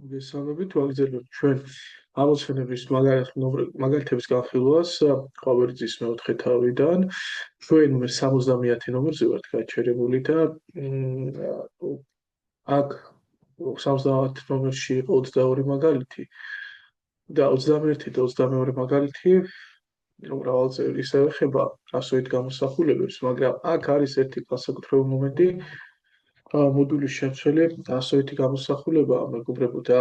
მოგესალმებით, ვაგრძელებთ ჩვენ ამოცანების მაგალითების განხილვას ყვავერძის მეოთხე თავიდან. ჩვენ 70 ნომერზე ვართ გაჩერებული და აქ 70 ნომერში იყო 22 მაგალითი და 21 და 22 მაგალითი მრავალწევრის ეხება რასოით გამოსახულებებს, მაგრამ აქ არის ერთი განსაკუთრებული მომენტი. მოდულის შემცველი ასოითი გამოსახულება მეგობრებო და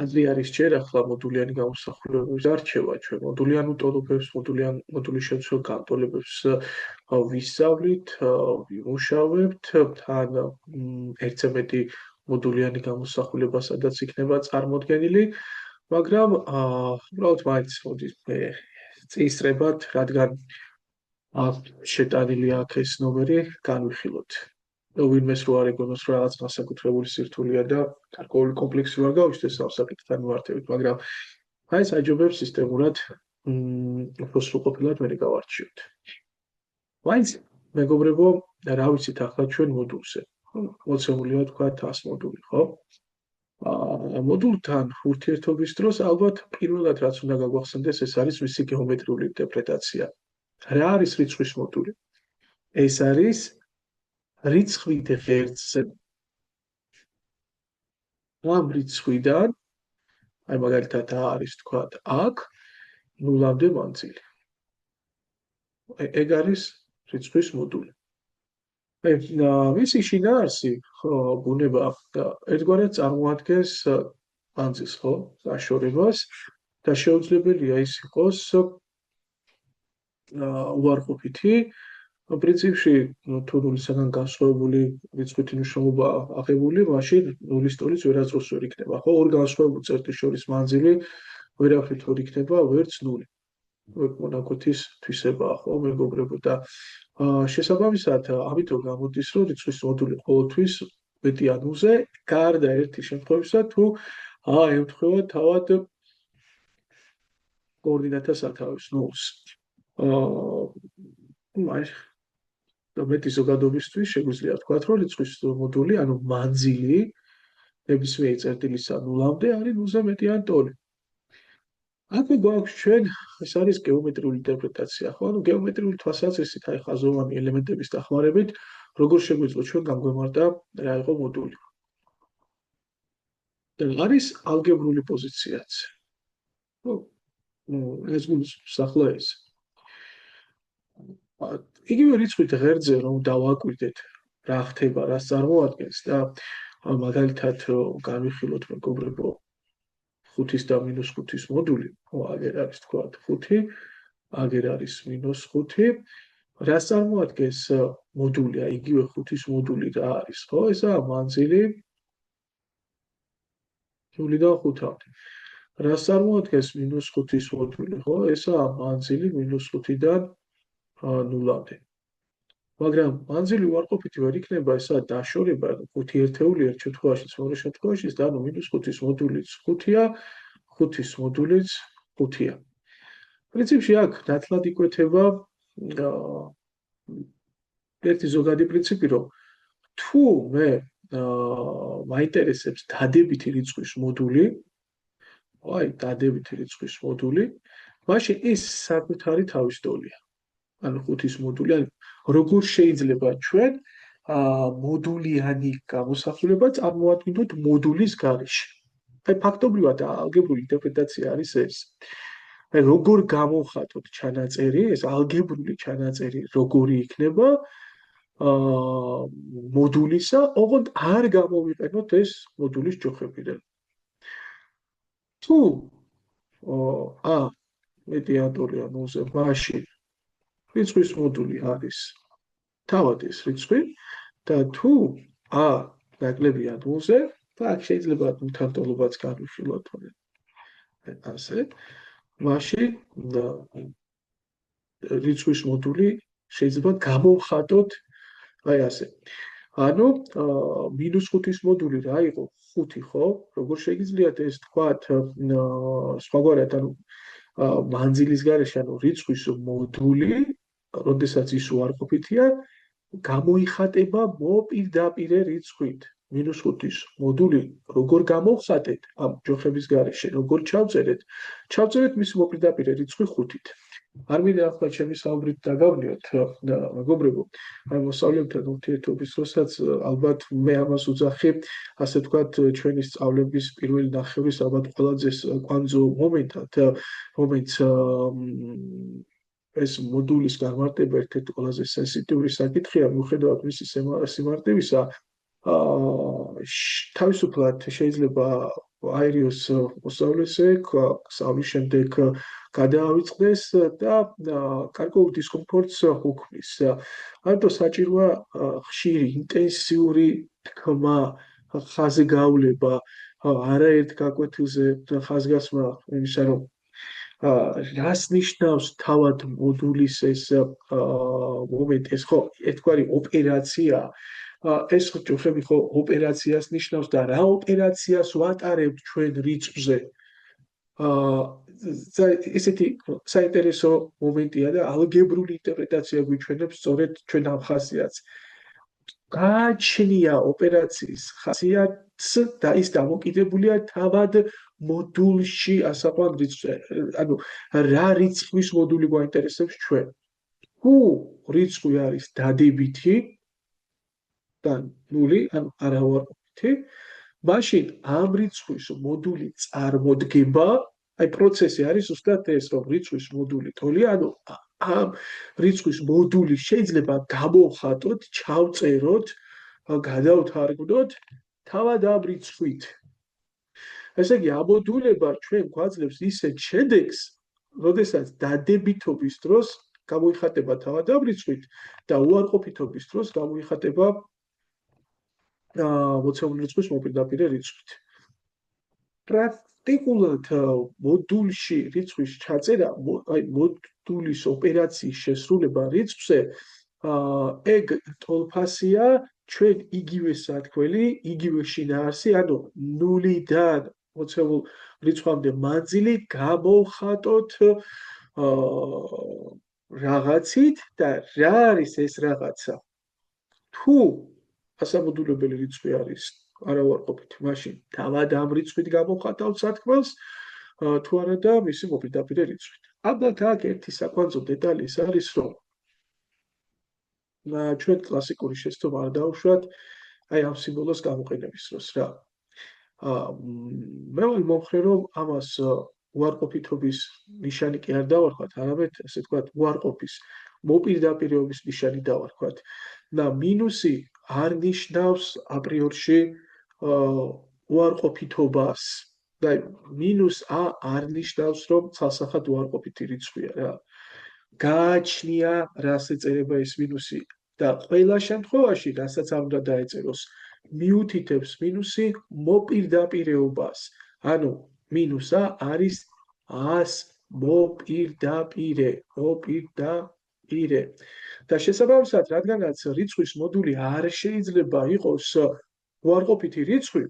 აზრი არის ჯერ ახლა მოდულიანი გამოსახულებების არჩევა ჩვენ მოდულიან უტოლობებს მოდულის შემცველ განტოლებებს ვისწავლით, ვიმუშავებთ თან ერთზე მეტი მოდულიანი გამოსახულება სადაც იქნება წარმოდგენილი, მაგრამ უბრალოდ მაინც მოდი მე წისწრებად, რადგან შეტანილი აქ ეს ნომერი განვიხილოთ. ვინმეს რო არ ეგონოს რომ რაღაც განსაკუთრებული სირთულეა და გარკვეული კომპლექსი ვარ გავიშდეს ამ საკითხთან მიმართებით, მაგრამ მაინც აჯობებს სისტემურად უფრო სრულყოფილად მე გავარჩიოთ. მაინც მეგობრებო, რა ვიცით ახლა ჩვენ მოდულზე. მოცემულია თქვა 100 მოდული, ხო? მოდულთან ურთიერთობის დროს ალბათ პირველად რაც უნდა გაგვახსენდეს ეს არის მისი გეომეტრიული ინტერპრეტაცია. რა არის რიცხვის მოდული? ეს არის რიცხვით ღერძზე. ამ რიცხვიდან, აი მაგალითად არის თქვა აქ ნულამდე მანძილი. ეგ არის რიცხვის მოდული. მისი შინაარსი ბუნება ერთგვარად წარმოადგენს მანძილს, ხო? გაშორებას და შეუძლებელია ის იყოს უარყოფითი. პრინციპში თუ ნულისაგან განსხვავებული რიცხვითი მნიშვნელობა აღებული, მაშინ ნულის ტოლიც ვერასდროს ვერ იქნება, ხო? ორ განსხვავებულ წერტილს შორის მანძილი ვერაფრით ვერ იქნება, ვერც ნული. მონაკვეთის თვისებაა, ხო, მეგობრებო და შესაბამისად, ამიტომ გამოდის, რომ რიცხვის მოდული ყოველთვის მეტია ნულზე, გარდა ერთი შემთხვევისა, თუ ემთხვევა თავად კოორდინატთა სათავეს ნულს. მეტი ზოგადობისთვის შეგვიძლია ვთქვათ, რომ რიცხვის მოდული, ანუ მანძილი ნებისმიერი წერტილისა ნულამდე არის ნულზე მეტიანი ტოლი. აქ გვაქვს ჩვენ ეს არის გეომეტრიული ინტერპრეტაცია, ხო? ანუ გეომეტრიული თვალსაზრისით, აი ხაზოვანი ელემენტების დახმარებით, როგორ შეგვიძლია ჩვენ გამგვემართა რა იყო მოდული. და არის ალგებრული პოზიციაც. ხო? ეს გულისხმობს ახლა ეს. იგივე რიცხვით ღერძზე რომ დავაკვირდეთ რა ხდება, რას წარმოადგენს და მაგალითად განვიხილოთ მეგობრებო 5-ის და -5-ის მოდული, ხო, აგერ არის თქვა 5, აგერ არის -5. რას წარმოადგენს მოდული, აი იგივე 5-ის მოდული რა არის, ხო? ესაა მანძილი ნულიდან 5-მდე. რას წარმოადგენს -5-ის მოდული, ხო? ესაა მანძილი -5-დან 0-მდე. მაგრამ მანძილი უარყოფითი ვერ იქნება, ესაა დაშორება 5 ერთეული ერთ შემთხვევაშიც, მეორე შემთხვევაშიც და ანუ -5-ის მოდულიც 5-ია, 5-ის მოდულიც 5-ია. პრინციპში აქ ნათლად იკვეთება ერთი ზოგადი პრინციპი, რომ თუ მე მაინტერესებს დადებითი რიცხვის მოდული, აი დადებითი რიცხვის მოდული, მაშინ ის საკუთარი თავის ტოლია. ანუ 5-ის მოდული, ანუ როგორ შეიძლება ჩვენ მოდულიანი გამოსახულება წარმოადგინოთ მოდულის გარეშე. აი ფაქტობრივად ალგებრული ინტერპრეტაცია არის ეს. აი როგორ გამოვხატოთ ჩანაწერი, ეს ალგებრული ჩანაწერი როგორი იქნება მოდულისა, ოღონდ არ გამოვიყენოთ ეს მოდულის ჯოხებიდან. თუ მეტიანი ტოლია ნულზე, მაშინ რიცხვის მოდული არის თავად ეს რიცხვი და თუ ნაკლებია ნულზე, და აქ შეიძლება ნულთან ტოლობაც განვიხილოთ, ასე, მაშინ რიცხვის მოდული შეიძლება გამოვხატოთ აი ასე. ანუ -5-ის მოდული რა იყო? 5, ხო? როგორ შეგიძლიათ ეს თქვათ სხვაგვარად, ანუ მანძილის გარეშე, ანუ რიცხვის მოდული, როდესაც ის უარყოფითია, გამოიხატება მოპირდაპირე რიცხვით. -5-ის მოდული როგორ გამოვხატეთ ამ ჯოხების გარეშე, როგორ ჩავწერეთ? ჩავწერეთ მისი მოპირდაპირე რიცხვი 5-ით. არ მინდა ახლა ჩემი საუბრით დაგავნიოთ და მეგობრებო, აი მოსწავლეებთან ურთიერთობის დროსაც ალბათ მე ამას ვუძახი, ასე ვთქვათ, ჩვენი სწავლების პირველი ნახევრის ალბათ ყველაზე კვანძო მომენტს ეს მოდულის განმარტება ერთ-ერთი ყველაზე სენსიტიური საკითხია, მიუხედავად მისი სიმარტივისა, თავისუფლად შეიძლება აერიოს მოსწავლესე სწავლის შემდეგ გადაავიწყდეს და გარკვეულ დისკომფორტს უქმნის. ამიტომ საჭიროა ხშირი, ინტენსიური თქმა, ხაზი გავლება, არაერთ გაკვეთილზე ხაზგასმა იმისა, რომ რას ნიშნავს თავად მოდულის ეს მომენტი, ეს ხო ერთგვარი ოპერაცია, ეს ჯოხები ხო ოპერაციას ნიშნავს და რა ოპერაციას ვატარებთ ჩვენ რიცხვზე. ესეთი საინტერესო მომენტია და ალგებრული ინტერპრეტაცია გვიჩვენებს სწორედ ჩვენ ამ ხასიათს. გააჩნია ოპერაციის ხასიათს და ის დამოკიდებულია თავად მოდულში ასაყვან რიცხვზე. ანუ რა რიცხვის მოდული გვაინტერესებს ჩვენ? თუ რიცხვი არის დადებითი და 0, ანუ არავარყოფითი, მაშინ ამ რიცხვის მოდული წარმოდგება, აი პროცესი არის ზუსტად ეს, რომ რიცხვის მოდული თოლია, ანუ ამ რიცხვის მოდული შეიძლება გამოვხატოთ, ჩავწეროთ, გადავთარგმნოთ თავად ამ რიცხვით. ესე იგი, ამოდულება ჩვენ გვაძლევს ისეთ შედეგს, როდესაც დადებითობის დროს გამოიხატება თავად ამ რიცხვით და უარყოფითობის დროს გამოიხატება მოცემული რიცხვის მოპირდაპირე რიცხვით. პრაქტიკულად მოდულში რიცხვის ჩაწერა, აი მოდულის ოპერაციის შესრულება რიცხვზე, ეგ ტოლფასია ჩვენ იგივე სათქმელი, იგივე შინაარსი, ანუ 0-დან მოცემულ რიცხვამდე მანძილი გამოვხატოთ რაღაცით და რა არის ეს რაღაცა? თუ ასამოდულებელი რიცხვი არის არავარყოფითი, მაშინ თავად ამ რიცხვით გამოვხატავთ სათქმელს, თუ არა და მისი მოპირდაპირე რიცხვით. ალბათ აქ ერთი საკვანძო დეტალი ის არის, რომ ჩვენ კლასიკური შეცდომა არ დავუშვათ აი ამ სიმბოლოს გამოყენების დროს რა. მე მომხრე რომ ამას უარყოფითობის ნიშანი კი არ დავარქვათ, არამედ ესე ვთქვათ უარყოფის მოპირდაპირეობის ნიშანი დავარქვათ. და მინუსი არ ნიშნავს აპრიორში უარყოფითობას. და მინუს არ ნიშნავს, რომ ცალსახად უარყოფითი რიცხვია რა. გააჩნია რას ეწერება ეს მინუსი და ყველა შემთხვევაში, რასაც არ უნდა დაეწეროს, მიუთითებს მინუსი მოპირდაპირეობას. ანუ მინუს არის 100 მოპირდაპირე. და შესაბამისად, რადგანაც რიცხვის მოდული არ შეიძლება იყოს უარყოფითი რიცხვი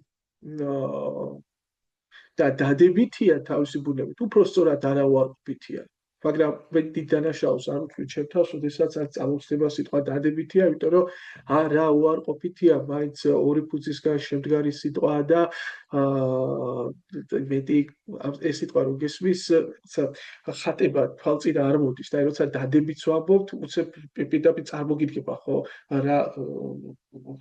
და დადებითია თავისი ბუნებით, უფრო სწორად არაუარყოფითია. მაგრამ მე დიდ დანაშაულს არ ვთვლი ჩემ თავს, როდესაც არ წამოხდება სიტყვა დადებითია, იმიტომ რომ არაუარყოფითია მაინც ორი ფუძისგან შემდგარი სიტყვაა და მეტი ეს სიტყვა რო გესმის, ხატება თვალწინ არ მოდის და როცა დადებითს ვამბობთ, უცებ პირდაპირ წარმოგიდგება ხო რა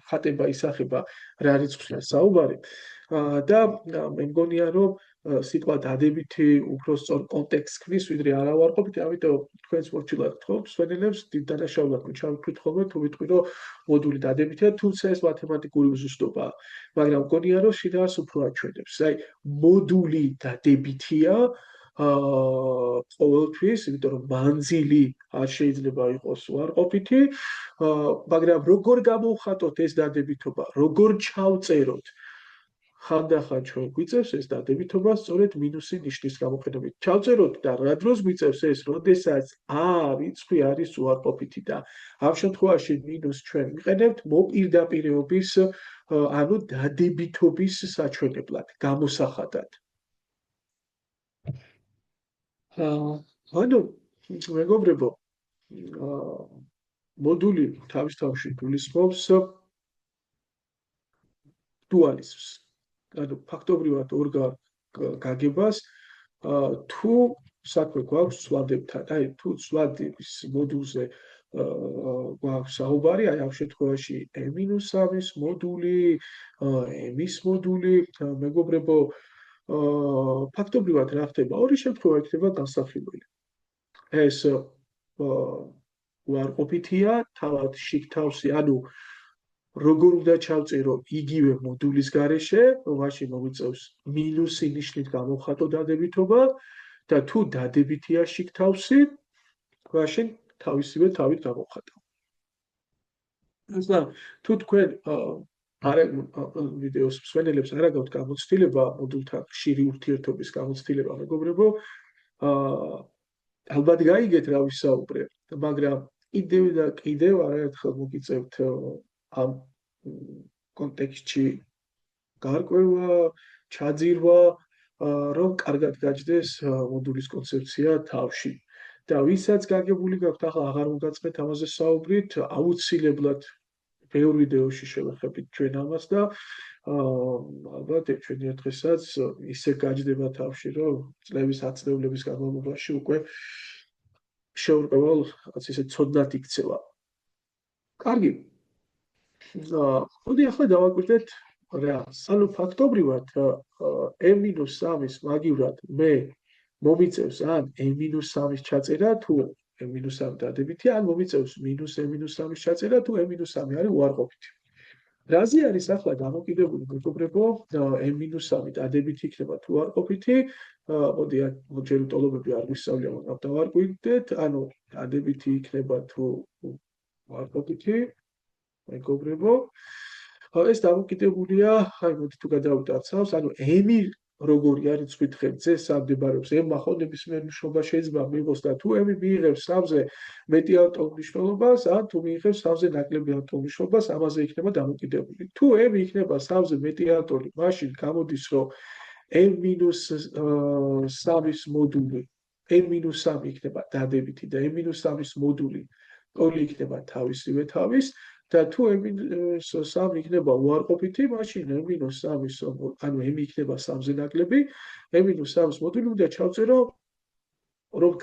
ხატება ისახება რა რიცხვია საუბარი. და მე მგონია რომ სიტყვა დადებითი უფრო სწორ კონტექსტს ქმნის, ვიდრე არავარყოფითი, ამიტომ თქვენს მორჩილად გთხოვთ მსმენელებს დიდ დანაშაულად ჩავთვლით ხოლმე თუ ვიტყვი რომ მოდული დადებითია, თუმცა ეს მათემატიკური უზუსტობაა. მაგრამ მგონია რომ შინაარს უფრო აჩვენებს. აი მოდული დადებითია ყოველთვის, იმიტომ რომ მანძილი არ შეიძლება იყოს უარყოფითი, მაგრამ როგორ გამოვხატოთ ეს დადებითობა, როგორ ჩავწეროთ? ხანდახან ჩვენ გვიწევს ეს დადებითობა სწორედ მინუსი ნიშნის გამოყენებით. ჩავწეროთ და რა დროს გვიწევს ეს, როდესაც რიცხვი არის უარყოფითი და ამ შემთხვევაში მინუს ჩვენ ვიყენებთ მოპირდაპირეობის, ანუ დადებითობის საჩვენებლად, გამოსახატად. ანუ მეგობრებო, მოდული თავის თავში გულისხმობს დუალიზმს. ანუ ფაქტობრივად ორ გაგებას თუ საქმე გვაქვს ცვადებთან, აი თუ ცვადების მოდულზე გვაქვს საუბარი, აი ამ შემთხვევაში e-3-ის მოდული, m-ის მოდული, მეგობრებო, ფაქტობრივად რა ხდება? ორი შემთხვევა იქნება განსახილველი. ეს უარყოფითია, თავად შიგთავსი, ანუ როგორ უნდა ჩავწერო იგივე მოდულის გარეშე, მაშინ მოგვიწევს მინუსი ნიშნით გამოვხატო დადებითობა და თუ დადებითია შიგთავსი, მაშინ თავისივე თავით გამოვხატო. ახლა თუ თქვენ არა ვიდეოს მსვენელებს არ აგაქვთ გამოცდილება მოდულთან ხშირი ურთიერთობის გამოცდილება, მეგობრებო, ალბათ გაიგეთ რა ვისაუბრე, მაგრამ კიდევ და კიდევ არაერთხელ მოგიწევთ ამ კონტექსტში გარკვევა, ჩაძირვა, რომ კარგად გაჩნდეს მოდულის კონცეფცია თავში. და ვისაც გაგებული გაქვთ, ახლა აღარ მოგაწყეთ ამაზე საუბრით, აუცილებლად ბევრ ვიდეოში შევეხებით ჩვენ ამას და ალბათ ჩვენი ერთ დღესაც ისე გაჯდება თავში, რომ წლების ათწლეულების განმავლობაში უკვე შეურყეველ ისე ცოდნად იქცევა. კარგი. მოდი ახლა დავაკვირდეთ რეალს. ანუ ფაქტობრივად m-3-ის მაგივრად მე მომიწევს ან m-3-ის ჩაწერა თუ m-3 დადებითი, ან მომიწევს -m-3-ის ჩაწერა თუ m-3 არის უარყოფითი. რაზე არის ახლა დამოკიდებული, მეგობრებო, m-3 დადებითი იქნება თუ უარყოფითი? მოდი ჯერ ტოლობები არ ვისწავლია, მაგრამ დავარკვირდეთ, ანუ დადებითი იქნება თუ უარყოფითი, მეგობრებო, ეს დამოკიდებულია, აი მოდი თუ გადავიტაცავს, ანუ m-ი როგორი არის რიცხვით ხეზე, სამდებარებს m-მა ხო ნებისმიერ მნიშვნელობა შეიძლება მიიღოს და თუ m-ი მიიღებს სამზე მეტი ატომურ მნიშვნელობას, ან თუ მიიღებს სამზე ნაკლები ატომურ მნიშვნელობას, ამაზე იქნება დამოკიდებული. თუ m-ი იქნება სამზე მეტი ატომი, მაშინ გამოდის, რომ m-3-ის მოდული m-3 იქნება დადებითი და m-3-ის მოდული ტოლი იქნება თავისივე თავის და თუ m-3 იქნება უარყოფითი, მაშინ m-3-ის, ანუ m იქნება სამზე ნაკლები, m-3-ის მოდული უნდა ჩავწერო, რომ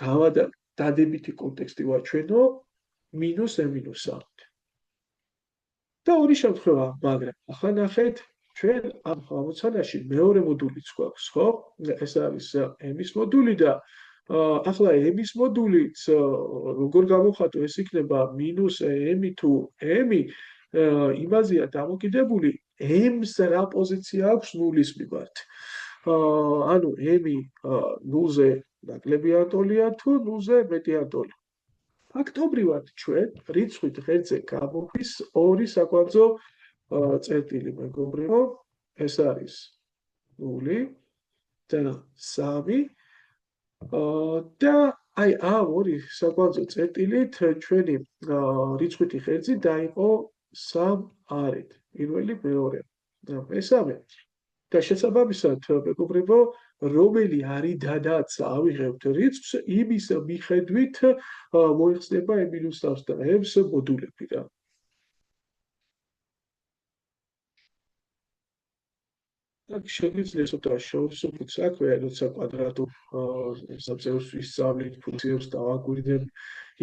დადებითი კონტექსტი ვაჩვენო -m-3-ით. და ორი შემთხვევა, მაგრამ ახლა ნახეთ, ჩვენ ამ ამოცანაში მეორე მოდულიც გვაქვს, ხო? ეს არის m-ის მოდული და ახლა m-ის მოდულიც როგორ გამოვხატო, ეს იქნება -m თუ m-ი იმაზეა დამოკიდებული m-ს რა პოზიცია აქვს ნულის მიმართ. ანუ m-ი ნულზე ნაკლები ატოლია თუ ნულზე მეტი ატოლია. ფაქტობრივად ჩვენ რიცხვით ღერძზე გამოდის ორი საკვანძო წერტილი, მეგობრებო, ეს არის 0 და 3 და აი ამ ორი საკვანძო წერტილით ჩვენი რიცხვიტი ღერძი დაიყო 3 არით. პირველი, მეორე და მესამე. და შესაბამისად, მეგობრებო, რომელი არიდანაც ავიღებთ რიცხვს, იმის მიხედვით მოიხსნება m-3 და m-ს მოდულები რა. აქ შეგვიძლია ცოტა შევსრულოთ საქმე, როცა კვადრატულ საბრძოლოს ვისწავლით, ფუნქციებს დავაკვირდეთ,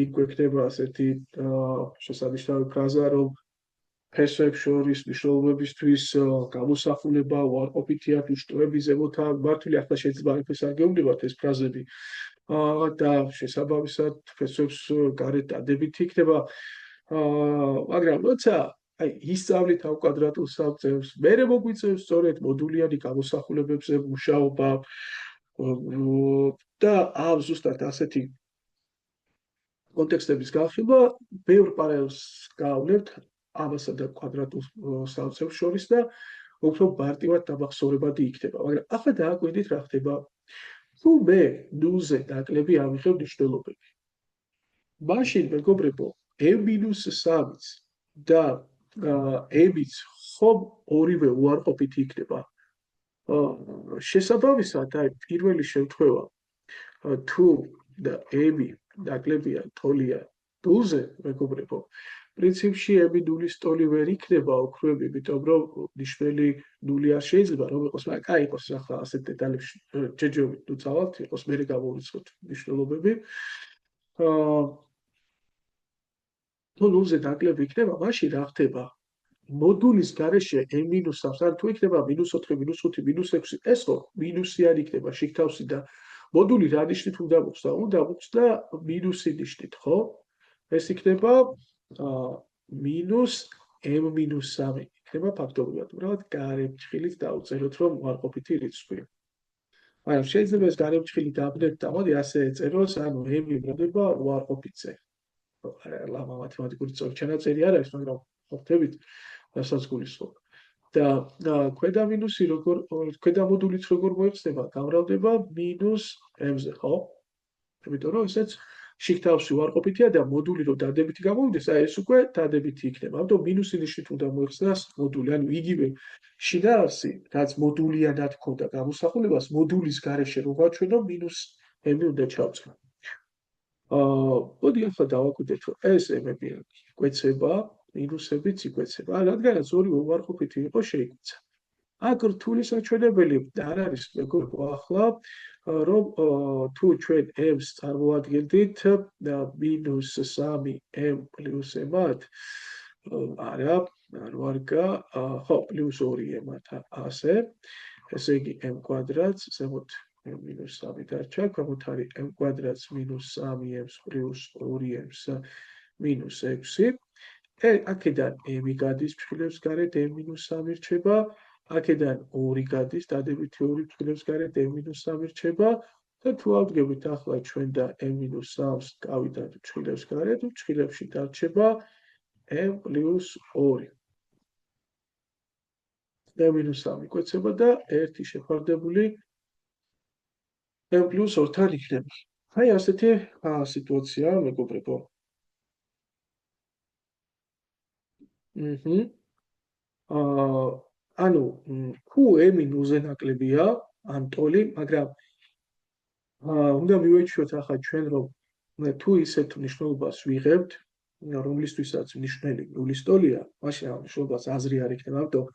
იქ გვექნება ასეთი შესანიშნავი ფრაზა, რომ ფესვებს შორის მნიშვნელობებისთვის გამოსახულება უარყოფითია თუ შტოები ზემოთა მართული, ახლა შეიძლება ეს არ გეუბნებათ ეს ფრაზები და შესაბამისად ფესვებს გარეთ დადებითი იქნება, მაგრამ როცა აი ისწავლით ამ კვადრატულ საბრძოლოს, მერე მოგვიწევს სწორედ მოდულიანი გამოსახულებებზე მუშაობა და ამ ზუსტად ასეთი კონტექსტების განხილვა ბევრ პარალელს გავავლევთ ამასა და კვადრატულ საბრძოლოს შორის და უფრო მარტივად დამახსოვრებადი იქნება. მაგრამ ახლა დააკვირდით რა ხდება. თუ მე ნულზე ნაკლები ავიღებ მნიშვნელობები, მაშინ მეგობრებო, m-3-იც და m-იც ხომ ორივე უარყოფითი იქნება. შესაბამისად, აი პირველი შემთხვევა, თუ m-ი ნაკლებია, ტოლია ნულზე, მეგობრებო, პრინციპში m ნულის ტოლი ვერ იქნება ოქროები, იმიტომ რომ ნიშნელი ნული არ შეიძლება რომ იყოს, მაგრამ კაი იყოს ახლა ასეთ დეტალებში ჯეჯობით თუ წავალთ, იყოს მერე გამოვიწყოთ ნიშნულობები. აა თუ ნულზე ნაკლები იქნება, მაშინ რა ხდება? მოდულის გარეშე n-3, ან თუ იქნება -4, -5, -6, ეს ხო მინუსი არ იქნება შიგთავსი და მოდული რა ნიშნით უნდა მოხსნა? უნდა მოხსნა მინუსი ნიშნით, ხო? ეს იქნება -m-3 იქნება ფაქტობრივად. უბრალოდ გარემჩხილით დავწეროთ, რომ უარყოფითი რიცხვია. მაგრამ შეიძლება ეს გარემჩხილი დაბნევთ და მოდი ასე ეწეროს, ანუ m ბრუნდება უარყოფითზე. ლამა მათემატიკური წორჩენაწერი არ არის, მაგრამ ხვდებით, რასაც გულისხმობ. და ქვედა მინუსი როგორ ქვედა მოდულიც როგორ მოიხსნება? გამრავლდება -m-ზე, ხო? იმიტომ რომ ესეც შიგთავსი უარყოფითია და მოდული რო დადებითი გამოვიდეს, აი ეს უკვე დადებითი იქნება. ამიტომ მინუსი ნიშნით უნდა მოიხსნას მოდული, ანუ იგივე შინაარსი, რაც მოდულიანად ქონდა გამოსახულებას, მოდულის გარეშე რო ვაჩვენო -m უნდა ჩავწერო. მოდი ახლა დავაკვირდეთ, რომ ეს m-ები იკვეცება, მინუსებიც იკვეცება, რადგანაც ორივე უარყოფითი იყო შეიკვეცა. აქ რთული საჩვენებელი არ არის, მეგობრებო, ახლა რომ თუ ჩვენ m-ს წარმოადგენდით -3m + m-ად, არა, არ ვარგა, ხო, +2m-ად ასე, ესე იგი m კვადრატს ზემოთ -3 დარჩა, ქვემოთ არის m კვადრატს -3m + 2m-ს -6. აქედან m გადის ფრჩხილებს გარეთ, m-3 რჩება, აქედან 2 გადის დადებითი 2 ფრჩხილებს გარეთ, m-3 რჩება და თუ ავდგებით ახლა ჩვენ და m-3-ს გავიდა ფრჩხილებს გარეთ, ფრჩხილებში დარჩება m + 2. m-3 იკვეცება და 1 შეფარდებული m + 2-თან იქნება. აი ასეთი სიტუაციაა, მეგობრებო. ანუ თუ m ნულზე ნაკლებია, ან ტოლი, მაგრამ უნდა მივეჩვიოთ ახლა ჩვენ, რომ თუ ისეთ მნიშვნელობას ვიღებთ, რომლისთვისაც მნიშვნელი ნულის ტოლია, მაშინ ამ მნიშვნელობას აზრი არ იქნება, ამიტომ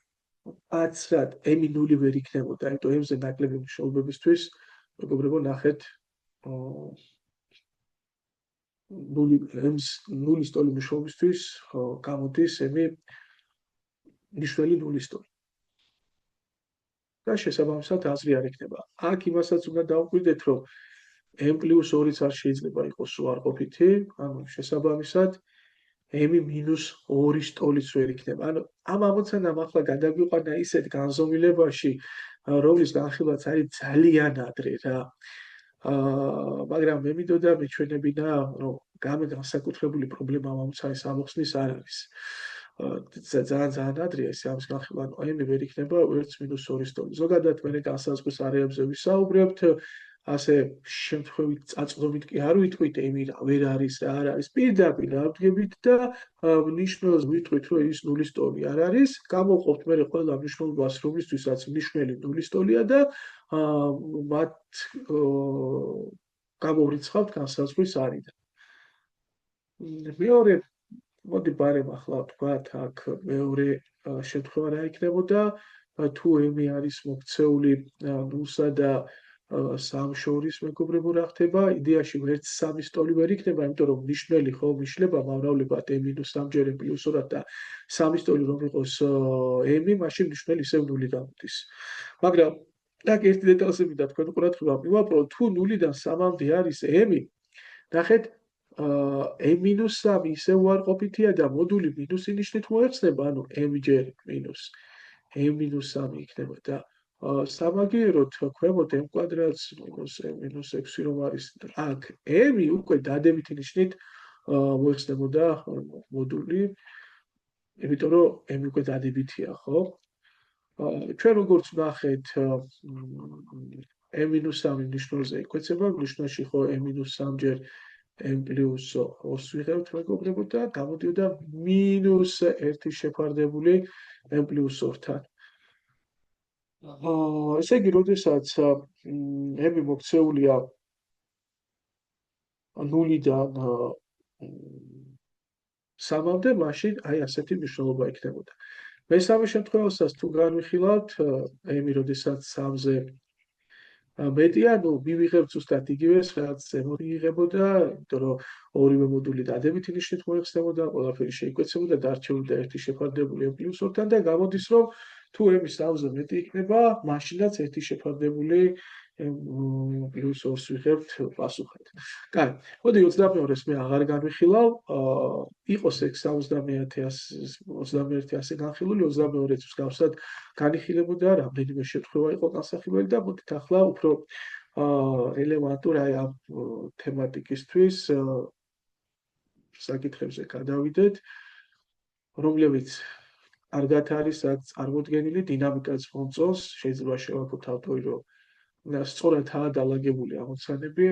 კაცრად m ნული ვერ იქნებოდა, იმიტომ m-ზე ნაკლები მნიშვნელობებისთვის, მეგობრებო, ნახეთ ნულის ტოლი მნიშვნელობისთვის გამოდის m ნიშნელი ნულის ტოლი. და შესაბამისად აზრი არ იქნება. აქ იმასაც უნდა დავუკვირდეთ, რომ m + 2-ც არ შეიძლება იყოს უარყოფითი, ანუ შესაბამისად m-2-ის ტოლიც ვერ იქნება. ანუ ამ ამოცანამ ახლა გადაგვიყვანა ისეთ განზომილებაში, რომლის განხილვაც არის ძალიან ადრე რა. მაგრამ მე მინდოდა მეჩვენებინა, რომ განსაკუთრებული პრობლემა ამ ამოცანის ამოხსნის არ არის. ძალიან ადრეა ეს ამის განხილვა, m ვერ იქნება ვერც -2-ის ტოლი. ზოგადად მე განსაზღვრის არეებზე ვისაუბრებთ, ასე შემთხვევით წაწვდომით კი არ ვიტყვით m ვერ არის რა არ არის. პირდაპირ ავდგებით და ნიშნულს ვიტყვით, რომ ის ნულის ტოლი არ არის, გამოვყოფთ მე ყველა მნიშვნელობას, რომლისთვისაც ნიშნელი ნულის ტოლია და მათ გამოვრიცხავთ განსაზღვრის არიდან. მეორე მოდი ბარემ ახლა ვთქვათ, აქ მეორე შემთხვევა რა იქნებოდა, თუ m არის მოქცეული ნულსა და 3 შორის, მეგობრებო, რა ხდება? იდეაში ვერც 3-ის ტოლი ვერ იქნება, იმიტომ რომ ნიშნელი ხო მიშლება მავნავლებად m-3-ჯერ m + 2 და 3-ის ტოლი რომ იყოს m, მაშინ ნიშნელი ისევ ნული გამოდის. მაგრამ აქ ერთი დეტალს მინდა თქვენ ყურადღება მივაპყრო, თუ ნულიდან 3-მდე არის m, ნახეთ, m-3 ისევ უარყოფითია და მოდული მინუსი ნიშნით მოიხსნება, ანუ m-ჯერ m-3 იქნება და სამაგიეროდ ქვემოთ m კვადრატს -m-6 რომ არის, აქ m უკვე დადებითი ნიშნით მოიხსნებოდა მოდული, იმიტომ რომ m უკვე დადებითია, ხო? ჩვენ როგორც ვნახეთ, m-3 ნიშნულზე იკვეცება, ნიშნულში ხო m-3-ჯერ m + 2 ვიღებთ, მეგობრებო, და გამოდიოდა -1 შეფარდებული m + 2-თან. ესე იგი, როდესაც m მოქცეულია ნულიდან 3-მდე, მაშინ აი ასეთი მნიშვნელობა იქნებოდა. მესამე შემთხვევასაც თუ განვიხილავთ, m-ი როდესაც 3-ზე მეტია, ну, მივიღებთ ზუსტად იგივეს, რაც ზემოთ იღებოდა, იმიტომ რომ ორივე მოდული დადებითი ნიშნით მოიხსნებოდა, ყველაფერი შეიკვეცებოდა, დარჩებოდა ერთი შეფარდებული m+2-თან და გამოდის, რომ თუ m-ი 3-ზე მეტი იქნება, მაშინაც ერთი შეფარდებული m+2-ს ვიღებთ პასუხად. კაი, მოდი 22-ს მე აღარ განვიხილავ, იყოს ეგ 31 ასე განხილული, 22-იც მსგავსად განიხილებოდა, რამდენიმე შემთხვევა იყო განსახილველი და მოდით ახლა უფრო რელევანტურ აი ამ თემატიკისთვის საკითხებზე გადავიდეთ, რომლებიც კარგად არის წარმოდგენილი, დინამიკაც მომწონს, შეიძლება შევაქოთ ავტორი, რომ სწორადაა დალაგებული ამოცანები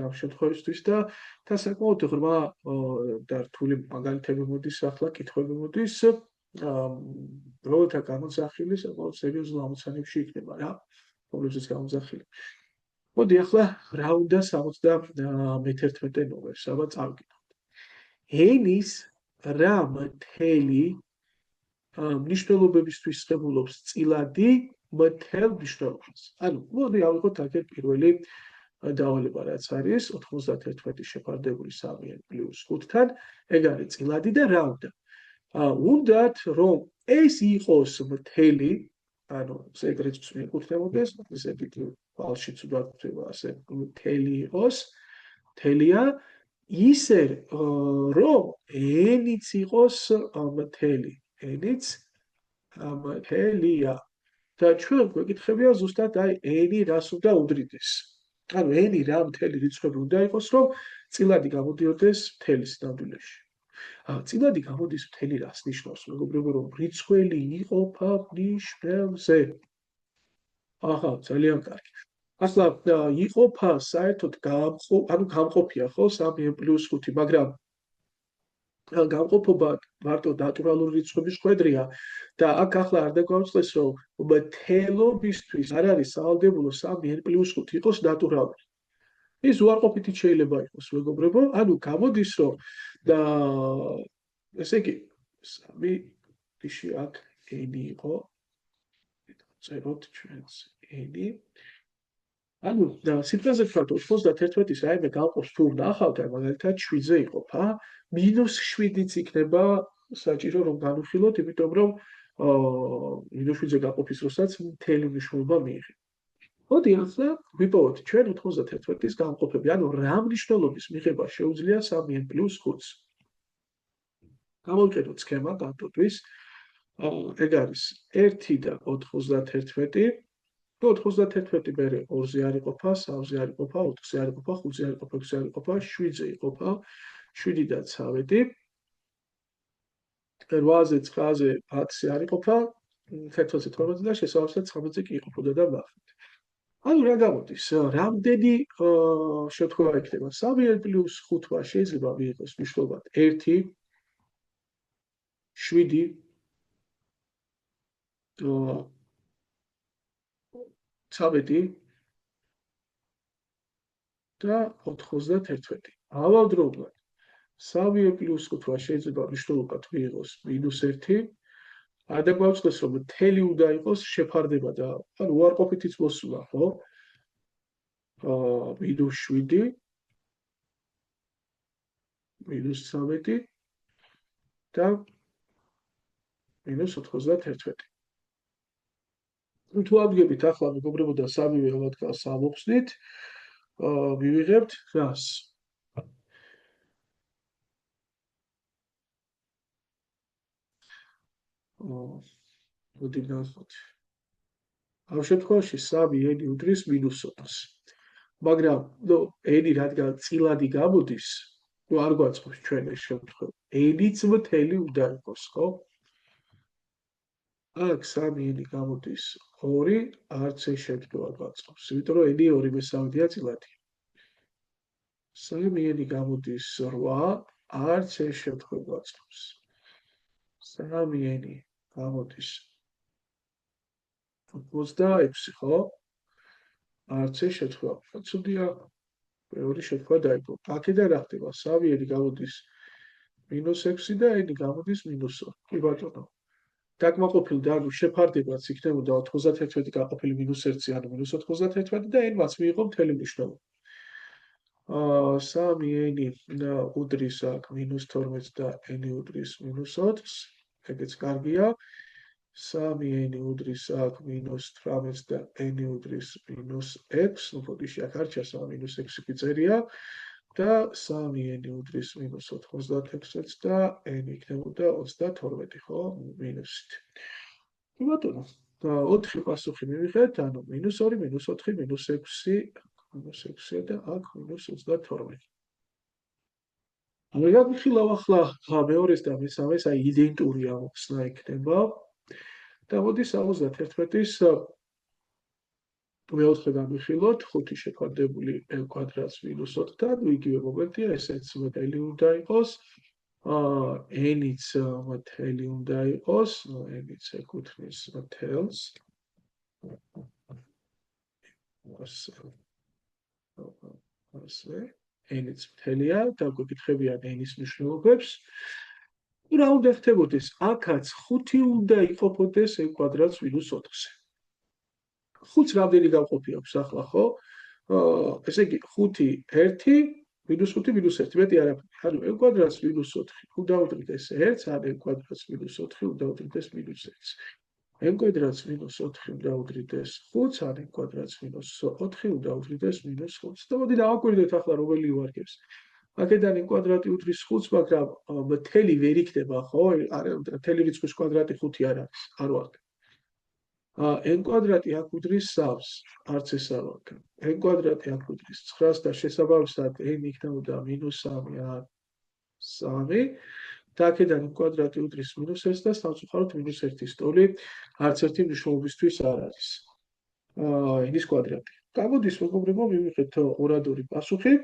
ამ შემთხვევისთვის და საკმაოდ ღრმა და რთული მაგალითები მოდის ახლა, კითხვები მოდის, როლთა გამოძახილი საკმაოდ სერიოზულ ამოცანებში იქნება რა, რომლებზეც გამოძახილი. მოდი ახლა რა უნდა 71 ნომერს, აბა წავკითხოთ. n-ის რა მთელი მნიშვნელობებისთვის ღებულობს წილადი მთელ მნიშვნელობას. ანუ მოდი ავიღოთ აქეთ პირველი დავალება რაც არის 91 შეფარდებული 3n+5-თან, ეგ არის წილადი და რა უნდა? უნდათ რომ ეს იყოს მთელი, ანუ ეგრეც მიეკუთვნებოდეს, ესე იგი ბალშიც უნდა ვთქვა ასე, მთელი იყოს, მთელია, ისე რომ n-იც იყოს მთელი, n-იც მთელია. და ჩვენ გვეკითხებია ზუსტად აი n-ი რას უნდა უდრიდეს. ანუ n-ი რა მთელი რიცხვები უნდა იყოს, რომ წილადი გამოდიოდეს მთელის ნამდვილებში. წილადი გამოდის მთელი რას ნიშნავს, მეგობრებო, რომ რიცხველი იყოფა ნიშნებზე. აჰა, ძალიან კარგი. ახლა იყოფა საერთოდ გამყოფია ხო 3n+5, მაგრამ გამყოფობა მარტო ნატურალური რიცხვების ხვედრია და აქ ახლა არ დაგვაუწყდეს, რომ მთელობისთვის არ არის სავალდებულო 3n+5 იყოს ნატურალური. ის უარყოფითი შეიძლება იყოს, მეგობრებო, ანუ გამოდის, რომ და ესე იგი 3 ისე აქ n იყო, წეროთ ჩვენს n-ი. ანუ და სიტყვაზე ვთქვათ 91-ის რაიმე გავყოს თუ ნახავთ, მაგალითად 7-ზე იყოფა, -7-იც იქნება საჭირო რომ განვიხილოთ, იმიტომ რომ -7-ზე გაყოფის დროსაც მთელი მნიშვნელობა მიიღება. მოდი ახლა ვიპოვოთ ჩვენ 91-ის განყოფები, ანუ რა მნიშვნელობის მიღება შეუძლია 3n+5-ს. გამოვიყენოთ სქემა განტოტვის. ეგ არის 1 და 91. 91 მერე 2-ზე არ იყოფა, 3-ზე არ იყოფა, 4-ზე არ იყოფა, 5-ზე არ იყოფა, 6-ზე არ იყოფა, 7-ზე იყოფა, 7 და 13. 8-ზე, 9-ზე, 10-ზე არ იყოფა, 11-ზე, 12-ზე და შესაბამისად 13-ზე კი იყოფოდა და ნახეთ. ანუ რა გამოდის? რამდენი შემთხვევა იქნება? 3n+5-მა შეიძლება მიიღოს მნიშვნელობად 1, 7 13 და 91. ავადროულად 3n+5-მა შეიძლება მნიშვნელობად მიიღოს -1. არ დაგვაუწყდეს, რომ მთელი უნდა იყოს შეფარდება და ანუ უარყოფითიც მოსულა, ხო? -7 -13 და -91. თუ ავდგებით ახლა მეგობრებო და სამივე ავადგას ამოხსნით, მივიღებთ რას? მოდი ნახოთ. ამ შემთხვევაში 3n უდრის -4-ს. მაგრამ n-ი რადგან წილადი გამოდის, არ გვაწყობს ჩვენ ეს შემთხვევა. n-იც მთელი უნდა იყოს, ხო? აქ 3n გამოდის 2, არც ეს შემთხვევა გვაწყობს, იმიტომ რომ n-ი 2/3-ია წილადი. 3n გამოდის 8, არც ეს შემთხვევა გვაწყობს. 3n გამოდის 26, ხო? არც ეს შემთხვევა. ცუდია, მეორე შემთხვევა დაიწყო. აქედან რა ხდება? 3n გამოდის -6 და n გამოდის -2. კი ბატონო. დაკმაყოფილდა, ანუ შეფარდებაც იქნებოდა 91 გაყოფილი -1, ანუ -91 და n-მაც მიიღო მთელი მნიშვნელობა. 3n უდრის აქ -12 და n უდრის -4, ეგეც კარგია. 3n უდრის აქ -18 და n უდრის -6, ну ბოდიში აქ არ ჩას, -6 კი წერია და 3n უდრის -96-ს და n იქნებოდა 32, ხო? მინუსით. კი ბატონო. და 4 პასუხი მივიღეთ, ანუ -2, -4, -6 და აქ -32. ანუ გავიხილავ ახლა მეორეს და მესამეს, აი იდენტური ამოხსნა იქნება. და მოდი 71-ის მეოთხე გამიხილოთ, 5 შეფარდებული n კვადრატს -4-თან, იგივე მომენტია, ესეც მთელი უნდა იყოს. n-იც მთელი უნდა იყოს, n-იც ეკუთვნის მთელს. ასე n-იც მთელია, დაგვეკითხებიან n-ის მნიშვნელობებს. რა უნდა ხდებოდეს? აქაც 5 უნდა იყოფოდეს n კვადრატს -4-ზე. 5 რამდენი გავყოფი აქვს ახლა, ხო? ესე იგი 5 1 -5 -1, მეტი არაფერი. ანუ n კვადრატს -4 უნდა ვუდგეთ ეს 1, ან n კვადრატს -4 უნდა ვუდგეთ ეს -1. n კვადრატს -4 უნდა ვუდგეთ ეს 5, ან n კვადრატს -4 უნდა ვუდგეთ ეს -5. და მოდი დავაკვირდეთ ახლა რომელი უარგებს. აქედან n კვადრატი უდრის 5, მაგრამ მთელი ვერ იქნება, ხო? არა, მთელი რიცხვის კვადრატი 5 არ არის, არ ვარგებ. n კვადრატი აქ უდრის 3-ს, არც ეს არ ვარგებ. n კვადრატი აქ უდრის 9-ს და შესაბამისად n იქნებოდა -3 ან 3. და აქედან n კვადრატი უდრის -1-ს და სამწუხაროდ -1-ის ტოლი არც ერთი მნიშვნელობისთვის არ არის. n-ის კვადრატი. გამოდის, მეგობრებო, მივიღეთ ორადორი პასუხი.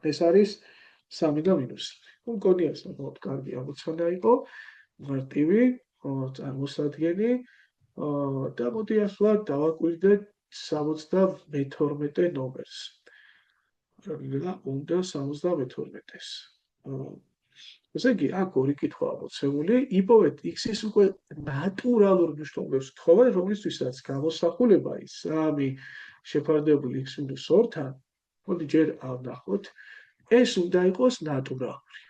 ეს არის 3 და -3. მგონია ეს მოკლედ კარგი ამოცანა იყო, მარტივი, წარმოსადგენი. და მოდი ახლა დავაკვირდეთ 72 ნომერს. რა უნდა 72-ს. ესე იგი, აქ ორი კითხვა ამოცემული, იპოვეთ x-ის უკვე ნატურალურ მნიშვნელობებს თხოვენ, რომლისთვისაც გამოსახულება ის 3 შეფარდებული x-2-თან, მოდი ჯერ ავნახოთ, ეს უნდა იყოს ნატურალური.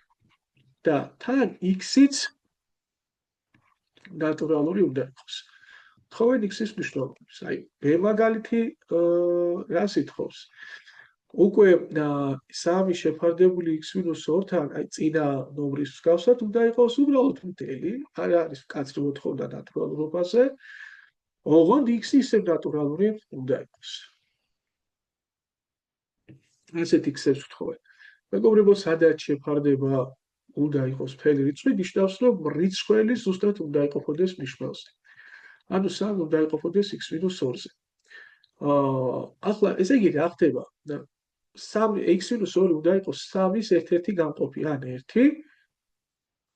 და თან x-იც ნატურალური უნდა იყოს. თხოვენ x-ის მნიშვნელობებს. აი, მაგალითი რას ითხოვს? უკვე 3 შეფარდებული x-2-თან, აი წინა ნომრის მსგავსად უნდა იყოს უბრალოდ მთელი, არ არის კაცრი მოთხოვნა ნატურალურობაზე. ოღონდ x-ი ისევ ნატურალური უნდა იყოს. ასეთ x-ებს ვთხოვენ. მეგობრებო, სადაც შეფარდება უნდა იყოს მთელი რიცხვი, ნიშნავს, რომ რიცხველი ზუსტად უნდა იყოფოდეს მნიშვნელზე. ანუ 3 უნდა იყოფოდეს x-2-ზე. ახლა ესე იგი რა ხდება? 3 x-2 უნდა იყოს 3-ის ერთ-ერთი გამყოფი, ან 1,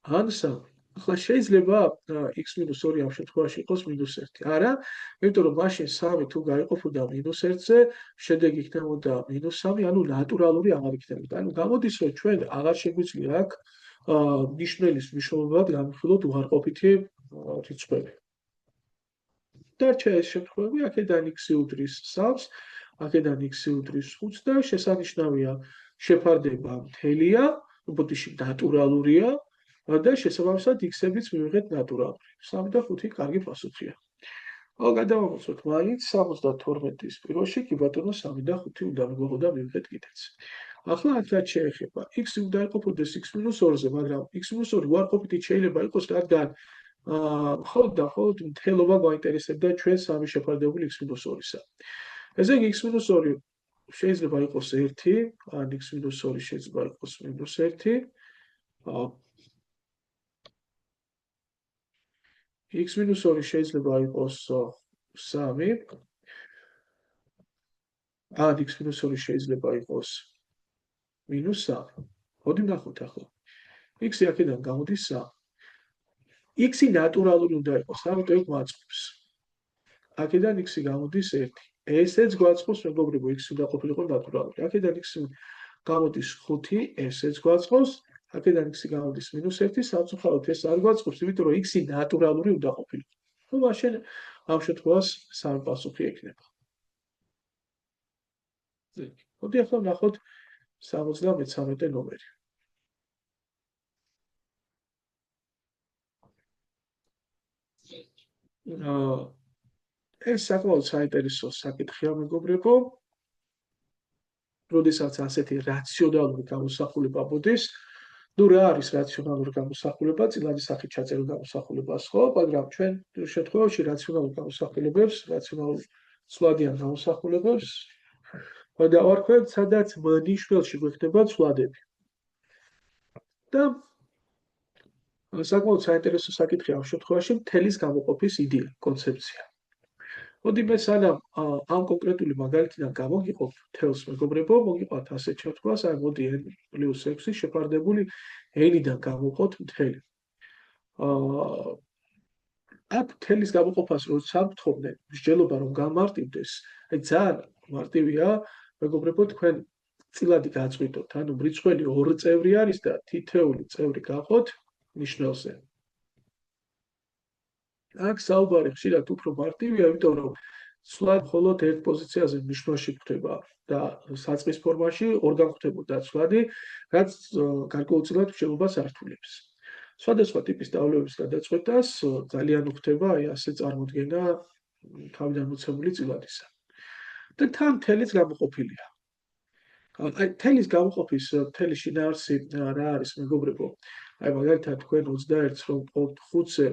ან 3. ახლა შეიძლება x-2 ამ შემთხვევაში იყოს -1. არა, იმიტომ რომ მაშინ 3 თუ გაიყოფოდა -1-ზე, შედეგი იქნებოდა -3, ანუ ნატურალური აღარ იქნებოდა. ანუ გამოდის, რომ ჩვენ აღარ შეგვიძლია აქ ნიშნელის მნიშვნელობად გამიხილოთ უარყოფითი რიცხვები. დარჩა ეს შემთხვევები, აქედან x უდრის 3-ს, აქედან x უდრის 5-ს და შესანიშნავია შეფარდება მთელია, ბოდიში ნატურალურია და შესაბამისად x-ებიც მივიღეთ ნატურალური. 3 და 5 კარგი პასუხია. გადავამოწმოთ მაინც 72-ის პიროში, კი ბატონო 3 და 5 უნდა მიგვეღო მივიღეთ კიდეც. ახლა აქ რაც შეეხება, x უნდა იყოფოდეს x-2-ზე, მაგრამ x-2 უარყოფითი შეიძლება იყოს, რადგან მხოლოდ და მხოლოდ მთელობა გვაინტერესებდა ჩვენ 3 შეფარდებული x-2-ისა. ესე იგი x-2 შეიძლება იყოს 1, ან x-2 შეიძლება იყოს -1. x-2 შეიძლება იყოს 3, ან x-2 შეიძლება იყოს -3. მოდი ვნახოთ ახლა. x-ი აქედან გამოდის 3. x-ი ნატურალური უნდა იყოს, ამიტომ ეგ გვაწყობს. აქედან x-ი გამოდის 1. ესეც გვაწყობს, მეგობრებო, x უნდა ყოფილიყო ნატურალური. აქედან x-ი გამოდის 5, ესეც გვაწყობს აქედან x გამოდის -1, სამწუხაროდ ეს არ გვაწყობს, იმიტომ რომ x ნატურალური უნდა ყოფილიყო. ну მაშინ ამ შემთხვევას სამი პასუხი ექნება. მოდი ახლა ვნახოთ 73 ნომერი. ეს საკმაოდ საინტერესო საკითხია, მეგობრებო. როდესაც ასეთი რაციონალური გამოსახულება მოდის, ну რა არის რაციონალური გამოსახულება? წილადის სახით ჩაწერილ გამოსახულებას, ხო? მაგრამ ჩვენ შემთხვევაში რაციონალურ გამოსახულებებს, რაციონალურ ცვლადიან გამოსახულებებს დავარქვევთ, სადაც ნიშნულში გვექნება ცვლადები. და საკმაოდ საინტერესო საკითხია ამ შემთხვევაში მთელის გამოყოფის იდეა, კონცეფცია. მოდი მე სანამ ამ კონკრეტული მაგალითიდან გამოგიყოფ თელს, მეგობრებო, მოგიყვათ ასეთ შემთხვევას, აი მოდი n+6 შეფარდებული n-დან გამოვყოთ მთელი. აქ მთელის გამოყოფას როცა ვთხოვდნენ, მსჯელობა რომ გამარტივდეს, აი ძალიან მარტივია, მეგობრებო, თქვენ წილადი გაწყვიტოთ, ანუ მრიცხველი 2 წევრი არის და თითეული წევრი გახოთ ნიშნელზე. აქ საუბარი ხშირად უფრო მარტივია, იმიტომ რომ ცვლად მხოლოდ ერთ პოზიციაზე ნიშნულში გვხვდება და საწყის ფორმაში ორგან ხვდებოდა ცვლადი, რაც გარკვეულწილად მსჯელობას ართულებს. სხვადასხვა ტიპის დავლების გადაწყვეტას ძალიან უხდება აი ასე წარმოდგენა თავიდან მოცემული წილადისა. და თან მთელიც გამოყოფილია. აი მთელის გამოყოფის მთელი შინაარსი რა არის, მეგობრებო? აი მაგალითად თქვენ 21-ს რომ ყოფთ 5-ზე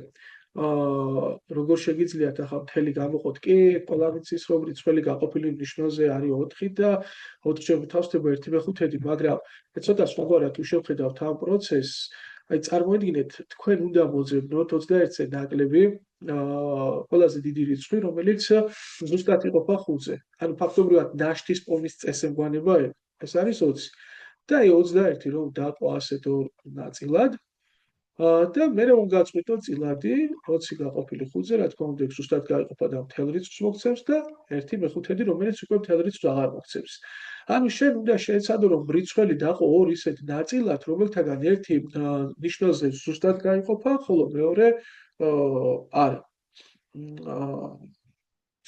როგორ შეგიძლიათ ახლა მთელი გამოყოთ? კი, ყველა ვიცის რომ რიცხველი გაყოფილი ნიშნულზე არის 4 და 4 შეგვთავსდება 1/5, მაგრამ ცოტა სხვაგვარად თუ შევხედავთ ამ პროცესს, აი წარმოიდგინეთ, თქვენ უნდა მოძებნოთ 21-ზე ნაკლები ყველაზე დიდი რიცხვი, რომელიც ზუსტად იყოფა 5-ზე. ანუ ფაქტობრივად ნაშთის პოვნის წესებგვანება ეს არის 20. და აი 21 რომ დაყვა ასეთ ორ ნაწილად, და მე რომ გაწყვიტო წილადი 20 გაყოფილი 5-ზე, რა თქმა უნდა, ზუსტად გაიყოფა და მთელ რიცხვს მოგცემს და 1/5, რომელიც უკვე მთელ რიცხვს აღარ მოგცემს. ანუ შენ უნდა შეეცადო რომ რიცხველი დაყო ორ ისეთ ნაწილად, რომელთაგან ერთი ნიშნულზე ზუსტად გაიყოფა, ხოლო მეორე არა.